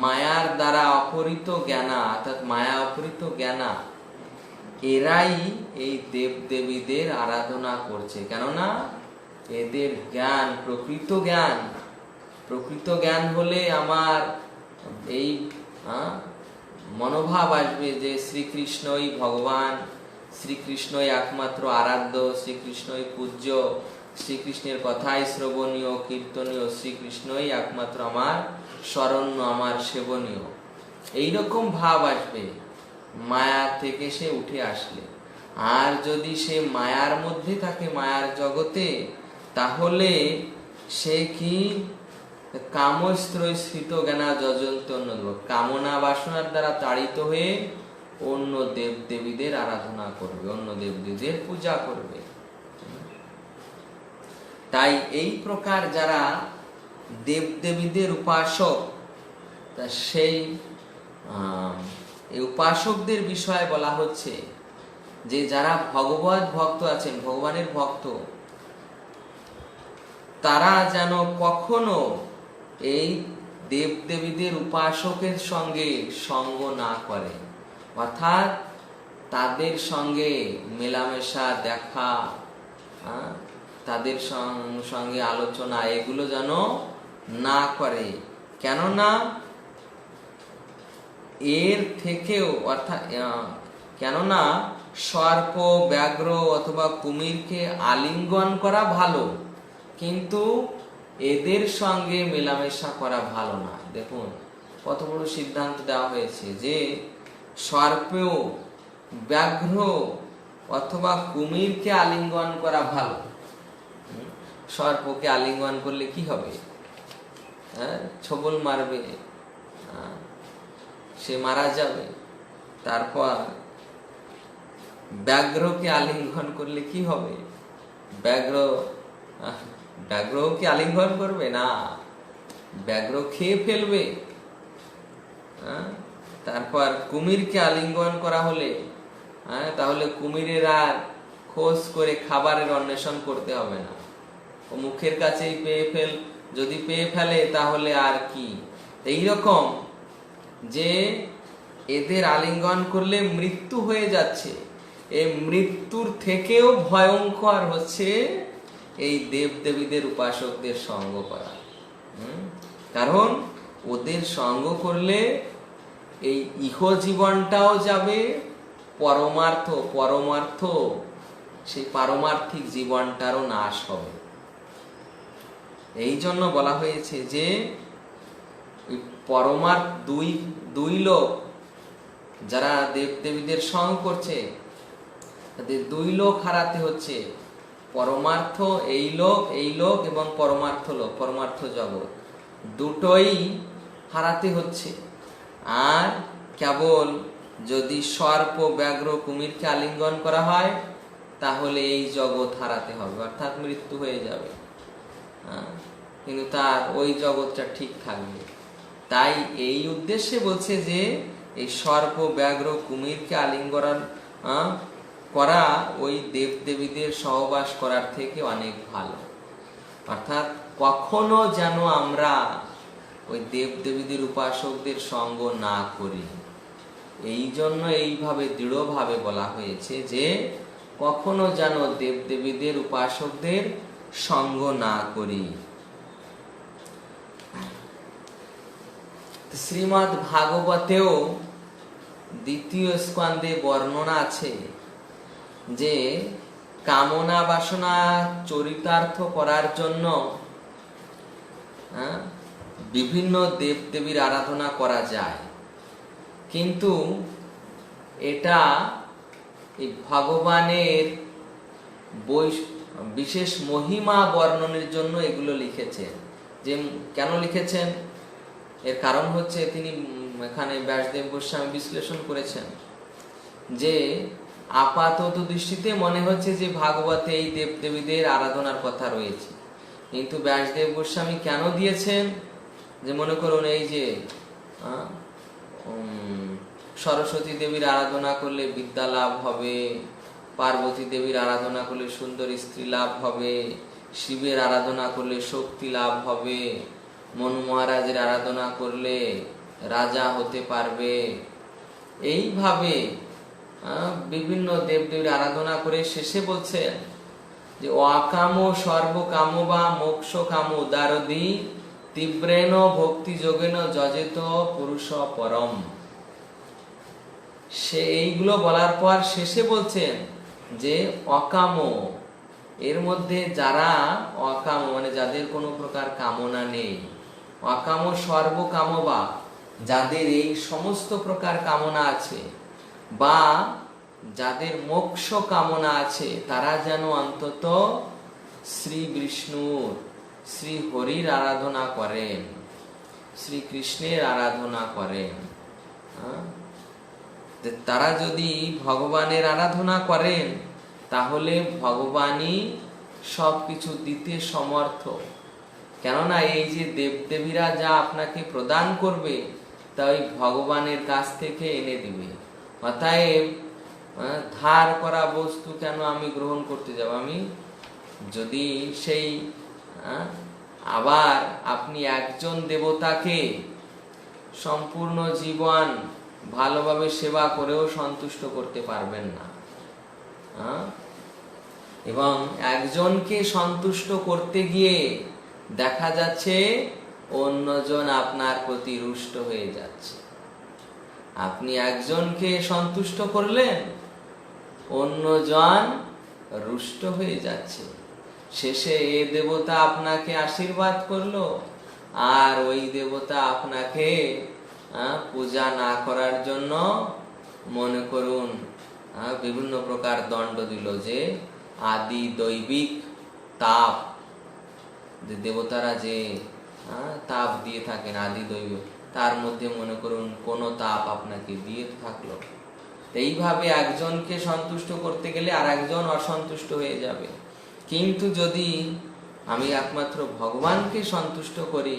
মায়ার দ্বারা অপহৃত জ্ঞানা, অর্থাৎ মায়া অপহৃত জ্ঞানা, এরাই এই দেব দেবীদের আরাধনা করছে। কেননা এদের জ্ঞান প্রকৃত জ্ঞান। প্রকৃত জ্ঞান হলে আমার এই মনোভাব আসবে যে শ্রীকৃষ্ণই ভগবান, শ্রীকৃষ্ণই একমাত্র আরাধ্য, শ্রীকৃষ্ণই পূজ্য, শ্রীকৃষ্ণের কথাই শ্রবণীয়, কীর্তনীয়, শ্রীকৃষ্ণই একমাত্র আমার শরণ্য, আমার সেবনীয়। এইরকম ভাব আসবে মায়া থেকে সে উঠে আসলে। আর যদি সে মায়ার মধ্যে থাকে, মায়ার জগতে, তাহলে সে কি কামস্ত্রস্থিত জ্ঞানা যজন্ত অন্য দেব, কামনা বাসনার দ্বারা তাড়িত হয়ে অন্য দেব দেবীদের আরাধনা করবে, অন্য দেব দেবীদের পূজা করবে। তাই এই প্রকার যারা দেব দেবীদের উপাসক, সেই উপাসকদের বিষয়ে বলা হচ্ছে যে যারা ভগবত ভক্ত আছেন, ভগবানের ভক্ত, তারা যেন কখনো এই দেব দেবীদের উপাসকের সঙ্গে সঙ্গ না করে, অর্থাৎ তাদের সঙ্গে মেলামেশা, দেখা, তাদের সঙ্গে আলোচনা, এগুলো যেন না করে। কেননা এর থেকেও অর্থাৎ কেননা সর্প, ব্যাঘ্র অথবা কুমিরকে আলিঙ্গন করা ভালো, কিন্তু এদের সঙ্গে মেলামেশা করা ভালো না। দেখুন কত বড় সিদ্ধান্ত দেওয়া হয়েছে যে সর্প, ব্যাঘ্র অথবা কুমিরকে আলিঙ্গন করা ভালো। সর্পকে আলিঙ্গন করলে কি হবে? ছবল মারবে, সে মারা যাবে। তারপর ব্যাঘ্রকে আলিঙ্গন করলে কি হবে? ব্যাঘ্রকে আলিঙ্গন করবে না, ব্যাঘ্র খেয়ে ফেলবে। তারপর কুমিরকে আলিঙ্গন করা হলে তাহলে কুমিরের আর খোঁজ করে খাবারের অন্বেষণ করতে হবে না, ও মুখের কাছেই যদি পেয়ে ফেলে তাহলে আর কি। এইরকম যে এদের আলিঙ্গন করলে মৃত্যু হয়ে যাচ্ছে, এই মৃত্যুর থেকেও ভয়ঙ্কর হচ্ছে এই দেব দেবীদের উপাসকদের সঙ্গ করা। কারণ ওদের সঙ্গ করলে এই ইহ জীবনটাও যাবে, পরমার্থ সেই পারমার্থিক জীবনটারও নাশ হবে। এই জন্য বলা হয়েছে যে পরমার্থ দুই লোক যারা দেব দেবীদের সঙ্গ করছে, তাদের দুই লোক হারাতে হচ্ছে, পরমার্থ এই লোক এবং পরমার্থ লোক, পরমার্থ জগৎ দুটোই হারাতে হচ্ছে। আর কেবল যদি সর্প, ব্যাঘ্র, কুমিরকে আলিঙ্গন করা হয় তাহলে এই জগৎ হারাতে হবে, অর্থাৎ মৃত্যু হয়ে যাবে, কিন্তু তার ওই জগৎটা ঠিক থাকবে। তাই এই উদ্দেশ্যে বলছে যে এই সর্প, ব্যাঘ্র, কুমিরকে আলিঙ্গন করা ওই দেবদেবীদের সহবাস করার থেকে অনেক ভালো। অর্থাৎ কখনো যেন আমরা ওই দেবদেবীদের উপাসকদের সঙ্গ না করি, এই জন্য এইভাবে দৃঢ়ভাবে বলা হয়েছে যে কখনো যেন দেবদেবীদের উপাসকদের সঙ্গ না করি। শ্রীমদ্ ভাগবতেও দ্বিতীয় স্কন্ধে বর্ণনা আছে যে কামনা বাসনা চরিতার্থ করার জন্য বিভিন্ন দেবদেবীর আরাধনা করা যায়, কিন্তু এটা এই ভগবানের বিশেষ মহিমা বর্ণনের জন্য এগুলো লিখেছেন। যে কেন লিখেছেন এর কারণ হচ্ছে তিনি এখানে ব্যাসদেব গোস্বামী বিশ্লেষণ করেছেন যে আপাতত দৃষ্টিতে মনে হচ্ছে যে ভাগবতে এই দেবদেবীদের আরাধনার কথা রয়েছে, কিন্তু ব্যাসদেব গোস্বামী কেন দিয়েছেন যে মনে করুন এই যে সরস্বতী দেবীর আরাধনা করলে বিদ্যা লাভ হবে, পার্বতী দেবীর আরাধনা করলে সুন্দর স্ত্রী লাভ হবে, শিবের আরাধনা করলে শক্তি লাভ হবে, মনু মহারাজের আরাধনা করলে রাজা হতে পারবে, এইভাবে বিভিন্ন দেবদেবীর আরাধনা করে শেষে বলছেন যে অকাম সর্বকাম বা মোক্ষ কাম উদারদি তীব্রেণ ভক্তি যোগেন যজেত পুরুষ পরম। সে এইগুলো বলার পর শেষে বলছেন যে অকাম, এর মধ্যে যারা অকাম মানে যাদের কোনো প্রকার কামনা নেই, অকাম সর্বকাম বা যাদের এই সমস্ত প্রকার কামনা আছে, বা যাদের মোক্ষ কামনা আছে, তারা যেন অন্তত শ্রী বিষ্ণুর, শ্রী হরির আরাধনা করেন, শ্রীকৃষ্ণের আরাধনা করেন। তারা যদি ভগবানের আরাধনা করেন তাহলে ভগবানই সবকিছু দিতে সমর্থ। কেননা এই যে দেবদেবীরা যা আপনাকে প্রদান করবে তা ওই ভগবানের কাছ থেকে এনে দিবে। অতএব ধার করা বস্তু কেন আমি গ্রহণ করতে যাব? আমি যদি সেই আবার আপনি একজন দেবতাকে সম্পূর্ণ জীবন ভালোভাবে সেবা করেও সন্তুষ্ট করতে পারবেন না, এবং একজনকে সন্তুষ্ট করতে গিয়ে দেখা যাচ্ছে অন্যজন আপনার প্রতি রুষ্ট হয়ে যাচ্ছে। আপনি একজনকে সন্তুষ্ট করলেন, অন্যজন রুষ্ট হয়ে যাচ্ছে, শেষে এ দেবতা আপনাকে আশীর্বাদ করলো আর ওই দেবতা আপনাকে পূজা না করার জন্য মনে করুন বিভিন্ন প্রকার দণ্ড দিল, যে আদি দৈবিক তাপ, যে দেবতারা যে তাপ দিয়ে থাকেন আদি দৈবিক, তার মধ্যে মনে করুন কোন তাপ আপনাকে দিয়ে থাকলো। এইভাবে একজনকে সন্তুষ্ট করতে গেলে আর একজন অসন্তুষ্ট হয়ে যাবে। কিন্তু যদি আমি একমাত্র ভগবানকে সন্তুষ্ট করি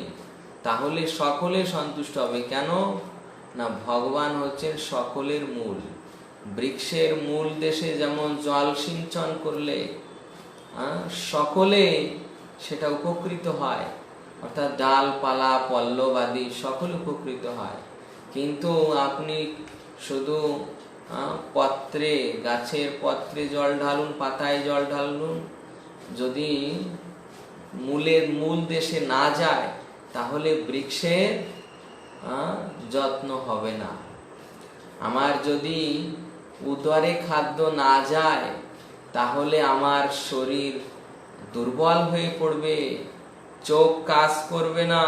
তাহলে সকলে সন্তুষ্ট হবে। কেন না, ভগবান হচ্ছেন সকলের মূল। বৃক্ষের মূল দেশে যেমন জল সিঞ্চন করলে সকলে সেটা উপকৃত হয়, অর্থাৎ ডালপালা পল্লব আদি সকলে উপকৃত হয়, কিন্তু আপনি শুধু পত্রে, গাছের পত্রে জল ঢালুন, পাতায় জল ঢালুন, যদি মূলের মূল দেশে না যায় তাহলে বৃক্ষের যত্ন হবে না। আমার যদি উদরে খাদ্য না যায় তাহলে আমার শরীর দুর্বল হয়ে পড়বে, চোখ কাজ করবে না,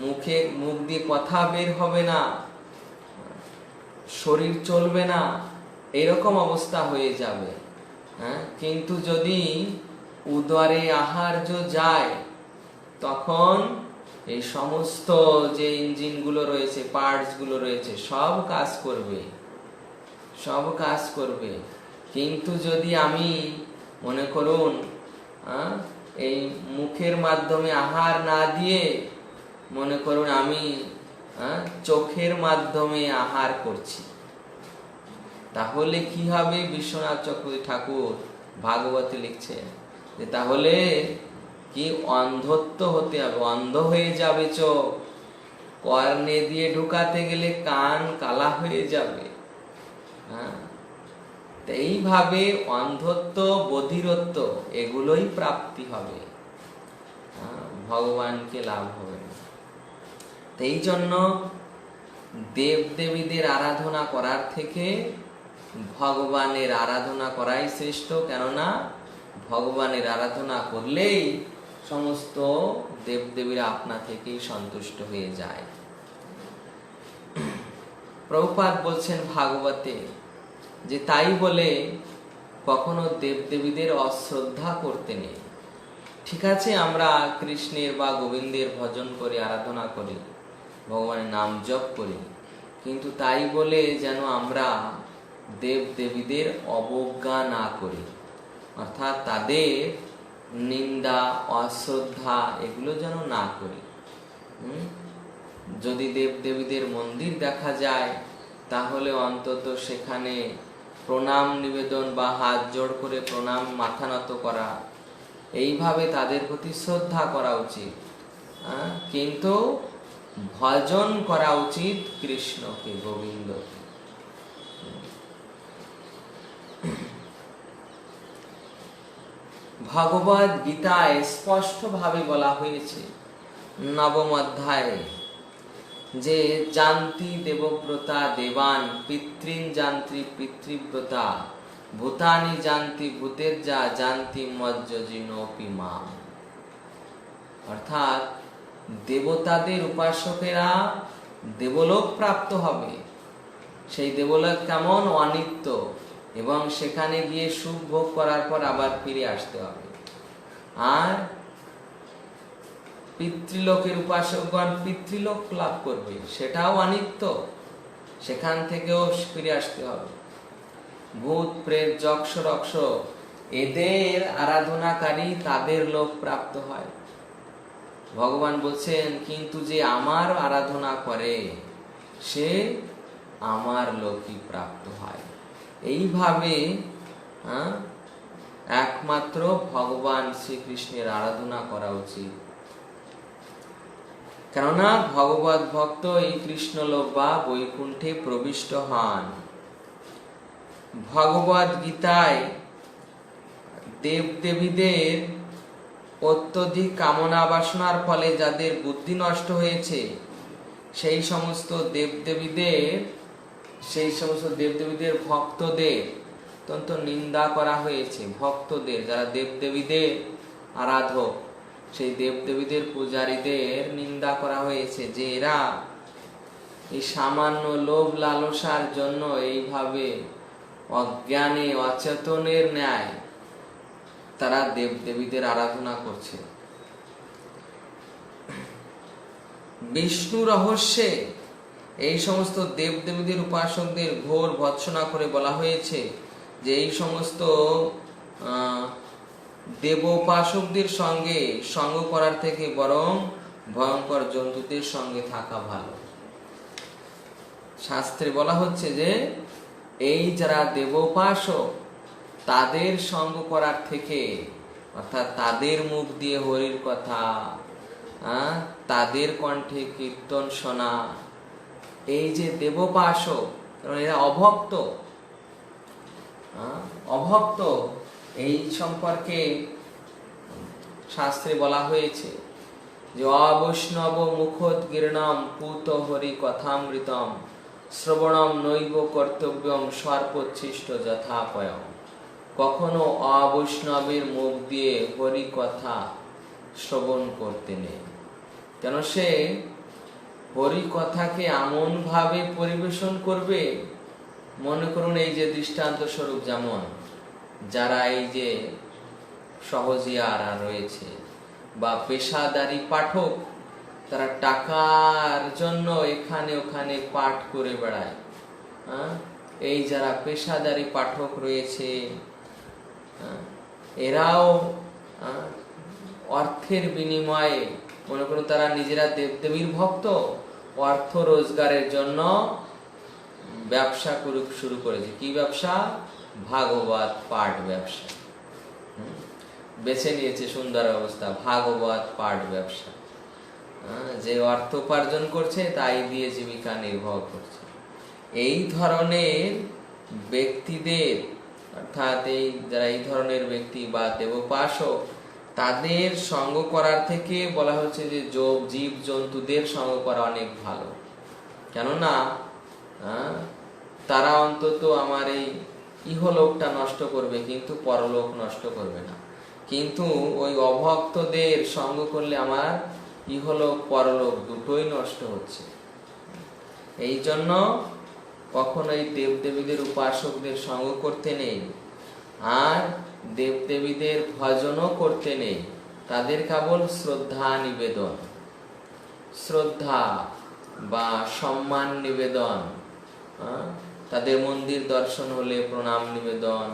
মুখ দিয়ে কথা বের হবে না, শরীর চলবে না। এরকম অবস্থা হয়ে যাবে। হ্যাঁ, কিন্তু যদি উদরে আহার্য যায়, তখন এই সমস্ত যে ইঞ্জিনগুলো রয়েছে, পার্টসগুলো রয়েছে, সব কাজ করবে, সব কাজ করবে। কিন্তু যদি আমি মনে করুন এই মুখের মাধ্যমে আহার না দিয়ে মনে করুন আমি চোখের মাধ্যমে আহার করছি, তাহলে কি হবে? বিশ্বনাথ চক্রবর্তী ঠাকুর ভাগবতে লিখছেন যে তাহলে কি অন্ধত্ব হতে হবে, অন্ধ হয়ে যাবে চোখ, কর্ণে দিয়ে ঢুকাতে গেলে কান কালা হয়ে যাবে। এইভাবে অন্ধত্ব, বধিরত্ব এগুলোই প্রাপ্তি হবে, ভগবানকে লাভ হবে না। এই জন্য দেব দেবীদের আরাধনা করার থেকে ভগবানের আরাধনা করাই শ্রেষ্ঠ। কেননা ভগবানের আরাধনা করলেই সমস্ত দেবদেবীরা আপনা থেকেই সন্তুষ্ট হয়ে যায়। প্রভুপাদ বলছেন ভাগবতে যে তাই বলে কখনো দেবদেবীদের অশ্রদ্ধা করতে নেই। ঠিক আছে, আমরা কৃষ্ণের বা গোবিন্দের ভজন করি, আরাধনা করি, ভগবানের নাম জপ করি, কিন্তু তাই বলে যেন আমরা দেব দেবীদের অবজ্ঞা না করি, অর্থাৎ তাদের নিন্দা, অশ্রদ্ধা এগুলো যেন না করি। যদি দেব দেবীদের মন্দির দেখা যায়, তাহলে অন্তত সেখানে প্রণাম নিবেদন বা হাত জোড় করে প্রণাম, মাথা নত করা, এইভাবে তাদের প্রতি শ্রদ্ধা করা উচিত। কিন্তু ভজন করা উচিত কৃষ্ণকে, গোবিন্দকে। ভগবদ গীতায় স্পষ্ট ভাবে বলা হয়েছে নবম অধ্যায়ে যে জানতি দেবব্রতা দেবান, পিতৃন জানতি পিতৃব্রতা, ভূতানি জানতি ভূতের যা জানতি মজ্জজিনোপি মাম। অর্থাৎ দেবতাদের উপাসকেরা দেবলোক প্রাপ্ত হবে। সেই দেবলোক কেমন? অনিত্য, এবং সেখানে গিয়ে সুখ ভোগ করার পর আবার ফিরে আসতে হবে। আর পিতৃলোকের উপাসকগণ পিতৃলোক লাভ করবে, সেটাও অনিত্য, সেখান থেকেও ফিরে আসতে হবে। ভূত প্রেত যক্ষ রক্ষ এদের আরাধনাকারী তাদের লোক প্রাপ্ত হয়। ভগবান বলছেন কিন্তু যে আমার আরাধনা করে সে আমার লোকই প্রাপ্ত হয়। এইভাবে একমাত্র ভগবান শ্রীকৃষ্ণের আরাধনা করা উচিত। কেননা ভগবত ভক্ত এই কৃষ্ণলোক বা বৈকুণ্ঠে প্রবিষ্ট হন। ভগবত গীতায় দেবদেবীদের অত্যধিক কামনা বাসনার ফলে যাদের বুদ্ধি নষ্ট হয়েছে, সেই সমস্ত দেবদেবীদের ভক্তদের অত্যন্ত নিন্দা করা হয়েছে। ভক্তদের, যারা দেবদেবীদের আরাধক, সেই দেবদেবীদের পূজারীদের নিন্দা করা হয়েছে যে এরা এই সামান্য লোভ লালসার জন্য এইভাবে অজ্ঞানে, অচেতনের ন্যায় তারা দেবদেবীদের আরাধনা করছে। বিষ্ণু রহস্যে এই সমস্ত দেবদেবীদের উপাসকদের ঘোর ভৎসনা করে বলা হয়েছে যে এই সমস্ত দেবোপাসকদের সঙ্গে সঙ্গ করার থেকে বরং ভয়ঙ্কর জন্তুদের সঙ্গে থাকা ভালো। শাস্ত্রে বলা হচ্ছে যে এই যারা দেবোপাসক তাদের সঙ্গ করার থেকে, অর্থাৎ তাদের মুখ দিয়ে হরির কথা, তাদের কণ্ঠে কীর্তন শোনা, এই যে দেবোপাসক, কারণ এরা অভক্ত, এই সম্পর্কে শাস্ত্রে বলা হয়েছে যে অবৈষ্ণব মুখোদ্গীর্ণম পুত হরি কথামৃতম শ্রবণম নৈব কর্তব্যম সর্বোচ্ছিষ্ট যথাপয়ম। কখনো অবৈষ্ণবের মুখ দিয়ে হরি কথা শ্রবণ করতে নেই, কেন সে হরি কথাকে এমন ভাবে পরিবেশন করবে মনে করুন এই যে দৃষ্টান্ত স্বরূপ, যেমন যারা এই যে সহজিয়ারা রয়েছে বা পেশাদারি পাঠক, তারা টাকার জন্য এখানে ওখানে পাঠ করে বেড়ায়। এই যারা পেশাদারি পাঠক রয়েছে, এরাও অর্থের বিনিময়ে, মনে করুন তারা নিজেরা দেবদেবীর ভক্ত, অর্থ রোজগারের জন্য ব্যবসা শুরু করেছে। কি ব্যবসা? ভাগবত পাঠ ব্যবসা বেছে নিয়েছে, সুন্দর অবস্থা, ভাগবত পাঠ ব্যবসা। যে অর্থ উপার্জন করছে তাই দিয়ে জীবিকা নির্বাহ করছে। এই ধরনের ব্যক্তিদের, অর্থাৎ যারা এই ধরনের ব্যক্তি বা দেবোপাসক, তাদের সঙ্গ করার থেকে বলা হচ্ছে যে জীব জন্তুদের সঙ্গ করা অনেক ভালো। কেননা তারা অন্তত আমার এই ইহলোকটা নষ্ট করবে, কিন্তু পরলোক নষ্ট করবে না। কিন্তু ওই অভক্তদের সঙ্গ করলে আমার ইহলোক পরলোক দুটোই নষ্ট হচ্ছে। এই জন্য কখনোই দেবদেবীদের উপাসকদের সঙ্গ করতে নেই, আর দেবদেবীদের ভজনও করতে নেই। তাদের কেবল শ্রদ্ধা নিবেদন, শ্রদ্ধা বা সম্মান নিবেদন, তাদের মন্দির দর্শন হলে প্রণাম নিবেদন,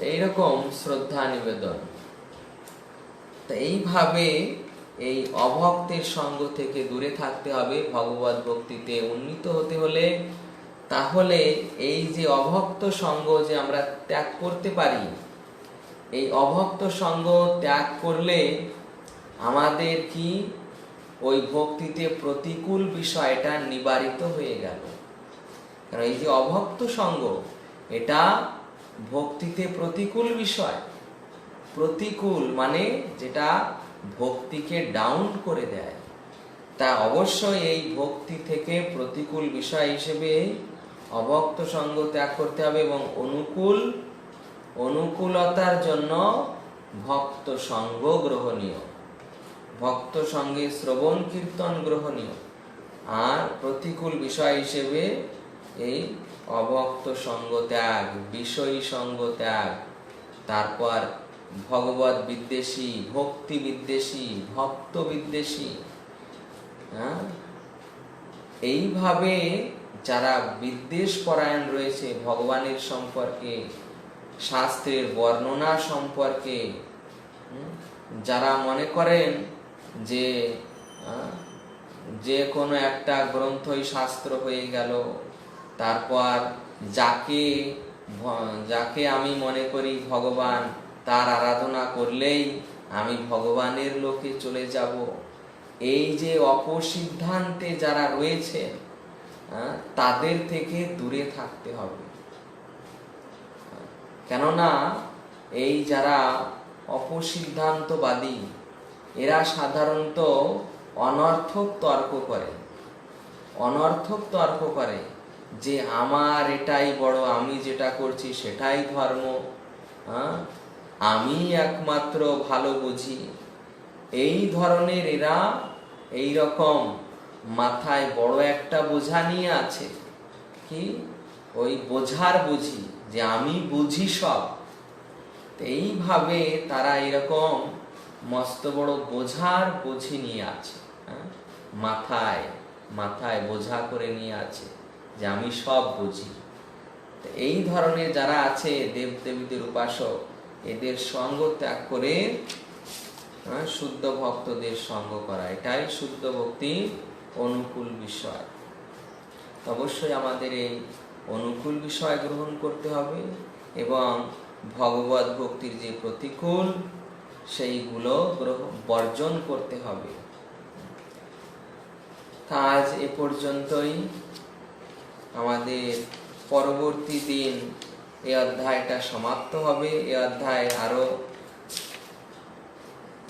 এইরকম শ্রদ্ধা নিবেদন। এইভাবে এই অভক্তের সঙ্গ থেকে দূরে থাকতে হবে। ভগবত ভক্তিতে উন্নীত হতে হলে তাহলে এই যে অভক্ত সঙ্গ যে আমরা ত্যাগ করতে পারি, এই অভক্ত সঙ্গ ত্যাগ করলে আমাদের কি ওই ভক্তিতে প্রতিকূল বিষয়টা নিবারিত হয়ে গেল। কারণ এই যে অভক্ত সঙ্গ, এটা ভক্তিতে প্রতিকূল বিষয়। প্রতিকূল মানে যেটা ভক্তিকে ডাউন করে দেয়, তা অবশ্যই এই ভক্তি থেকে প্রতিকূল বিষয় হিসেবে অভক্ত সঙ্গ ত্যাগ করতে হবে, এবং অনুকূলতার জন্য ভক্ত সঙ্গ গ্রহণীয়, ভক্ত সঙ্গে শ্রবণ কীর্তন গ্রহণীয়। আর প্রতিকূল বিষয় হিসেবে এই অভক্ত সঙ্গ ত্যাগ, বিষয়ী সঙ্গ ত্যাগ, তারপর ভগবত বিদ্বেষী, ভক্তি বিদ্বেষী, ভক্ত বিদ্বেষী। এইভাবে যারা বিদ্বেষ পরায়ণ রয়েছে ভগবানের সম্পর্কে, শাস্ত্রের বর্ণনা সম্পর্কে, যারা মনে করেন যে কোনো একটা গ্রন্থই শাস্ত্র হয়ে গেল, তারপর যাকে আমি মনে করি ভগবান, তার আরাধনা করলেই আমি ভগবানের লোকে চলে যাব, এই যে অপসিদ্ধান্তে যারা রয়েছে তাদের থেকে দূরে থাকতে হবে। কেননা এই যারা অপসিদ্ধান্তবাদী, এরা সাধারণত অনর্থক তর্ক করে যে আমার এটাই বড়, আমি যেটা করছি সেটাই ধর্ম, আমি একমাত্র ভালো বুঝি। এই ধরনের এরা এই রকম মাথায় বড় একটা বোঝা নিয়ে আছে, কি ওই বোঝার বুঝি, যে আমি বুঝি সব। এইভাবে তারা এরকম মস্ত বড় বোঝার বুঝি নিয়ে আছে, মাথায় বোঝা করে নিয়ে আছে যে আমি সব বুঝি। এই ধরনের যারা আছে দেবদেবীদের উপাসক, এদের সঙ্গ ত্যাগ করে শুদ্ধ ভক্তদের সঙ্গ করা, এটাই শুদ্ধ ভক্তির অনুকূল বিষয়। অবশ্যই আমাদের এই অনুকূল বিষয় গ্রহণ করতে হবে এবং ভগবত ভক্তির যে প্রতিকূল, সেইগুলো বর্জন করতে হবে। আজ এ পর্যন্তই। আমাদের পরবর্তী দিন এই অধ্যায়টা সমাপ্ত হবে। এই অধ্যায়ে আরো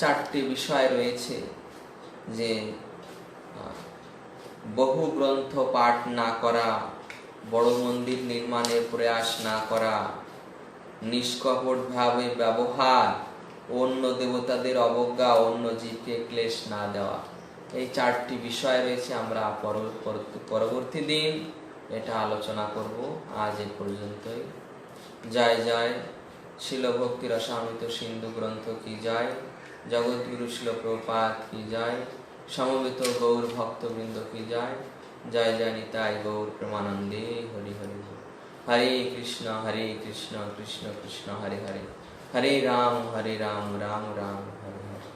4টি বিষয় রয়েছে, যে বহু গ্রন্থ পাঠ না করা, বড় মন্দির নির্মাণের প্রয়াস না করা, নিষ্কপট ভাবে ব্যবহার, অন্য দেবতাদের অবজ্ঞা, অন্য জীবকে ক্লেশ না দেওয়া। এই চারটি বিষয় রয়েছে, আমরা পরবর্তী দিন এটা আলোচনা করব। আজ এ পর্যন্তই। জয় জয় শিল ভক্তি রসামৃত সিন্ধু গ্রন্থ কি জয়, জগৎগুরু শিল প্রপাত কি জয়, সমবেত গৌর ভক্তবৃন্দ কি জয়। জয় জয় নিতাই গৌর প্রেমানন্দে হরি হরি বল। হরে কৃষ্ণ কৃষ্ণ কৃষ্ণ হরে হরে, হরে রাম রাম রাম হরে হরে।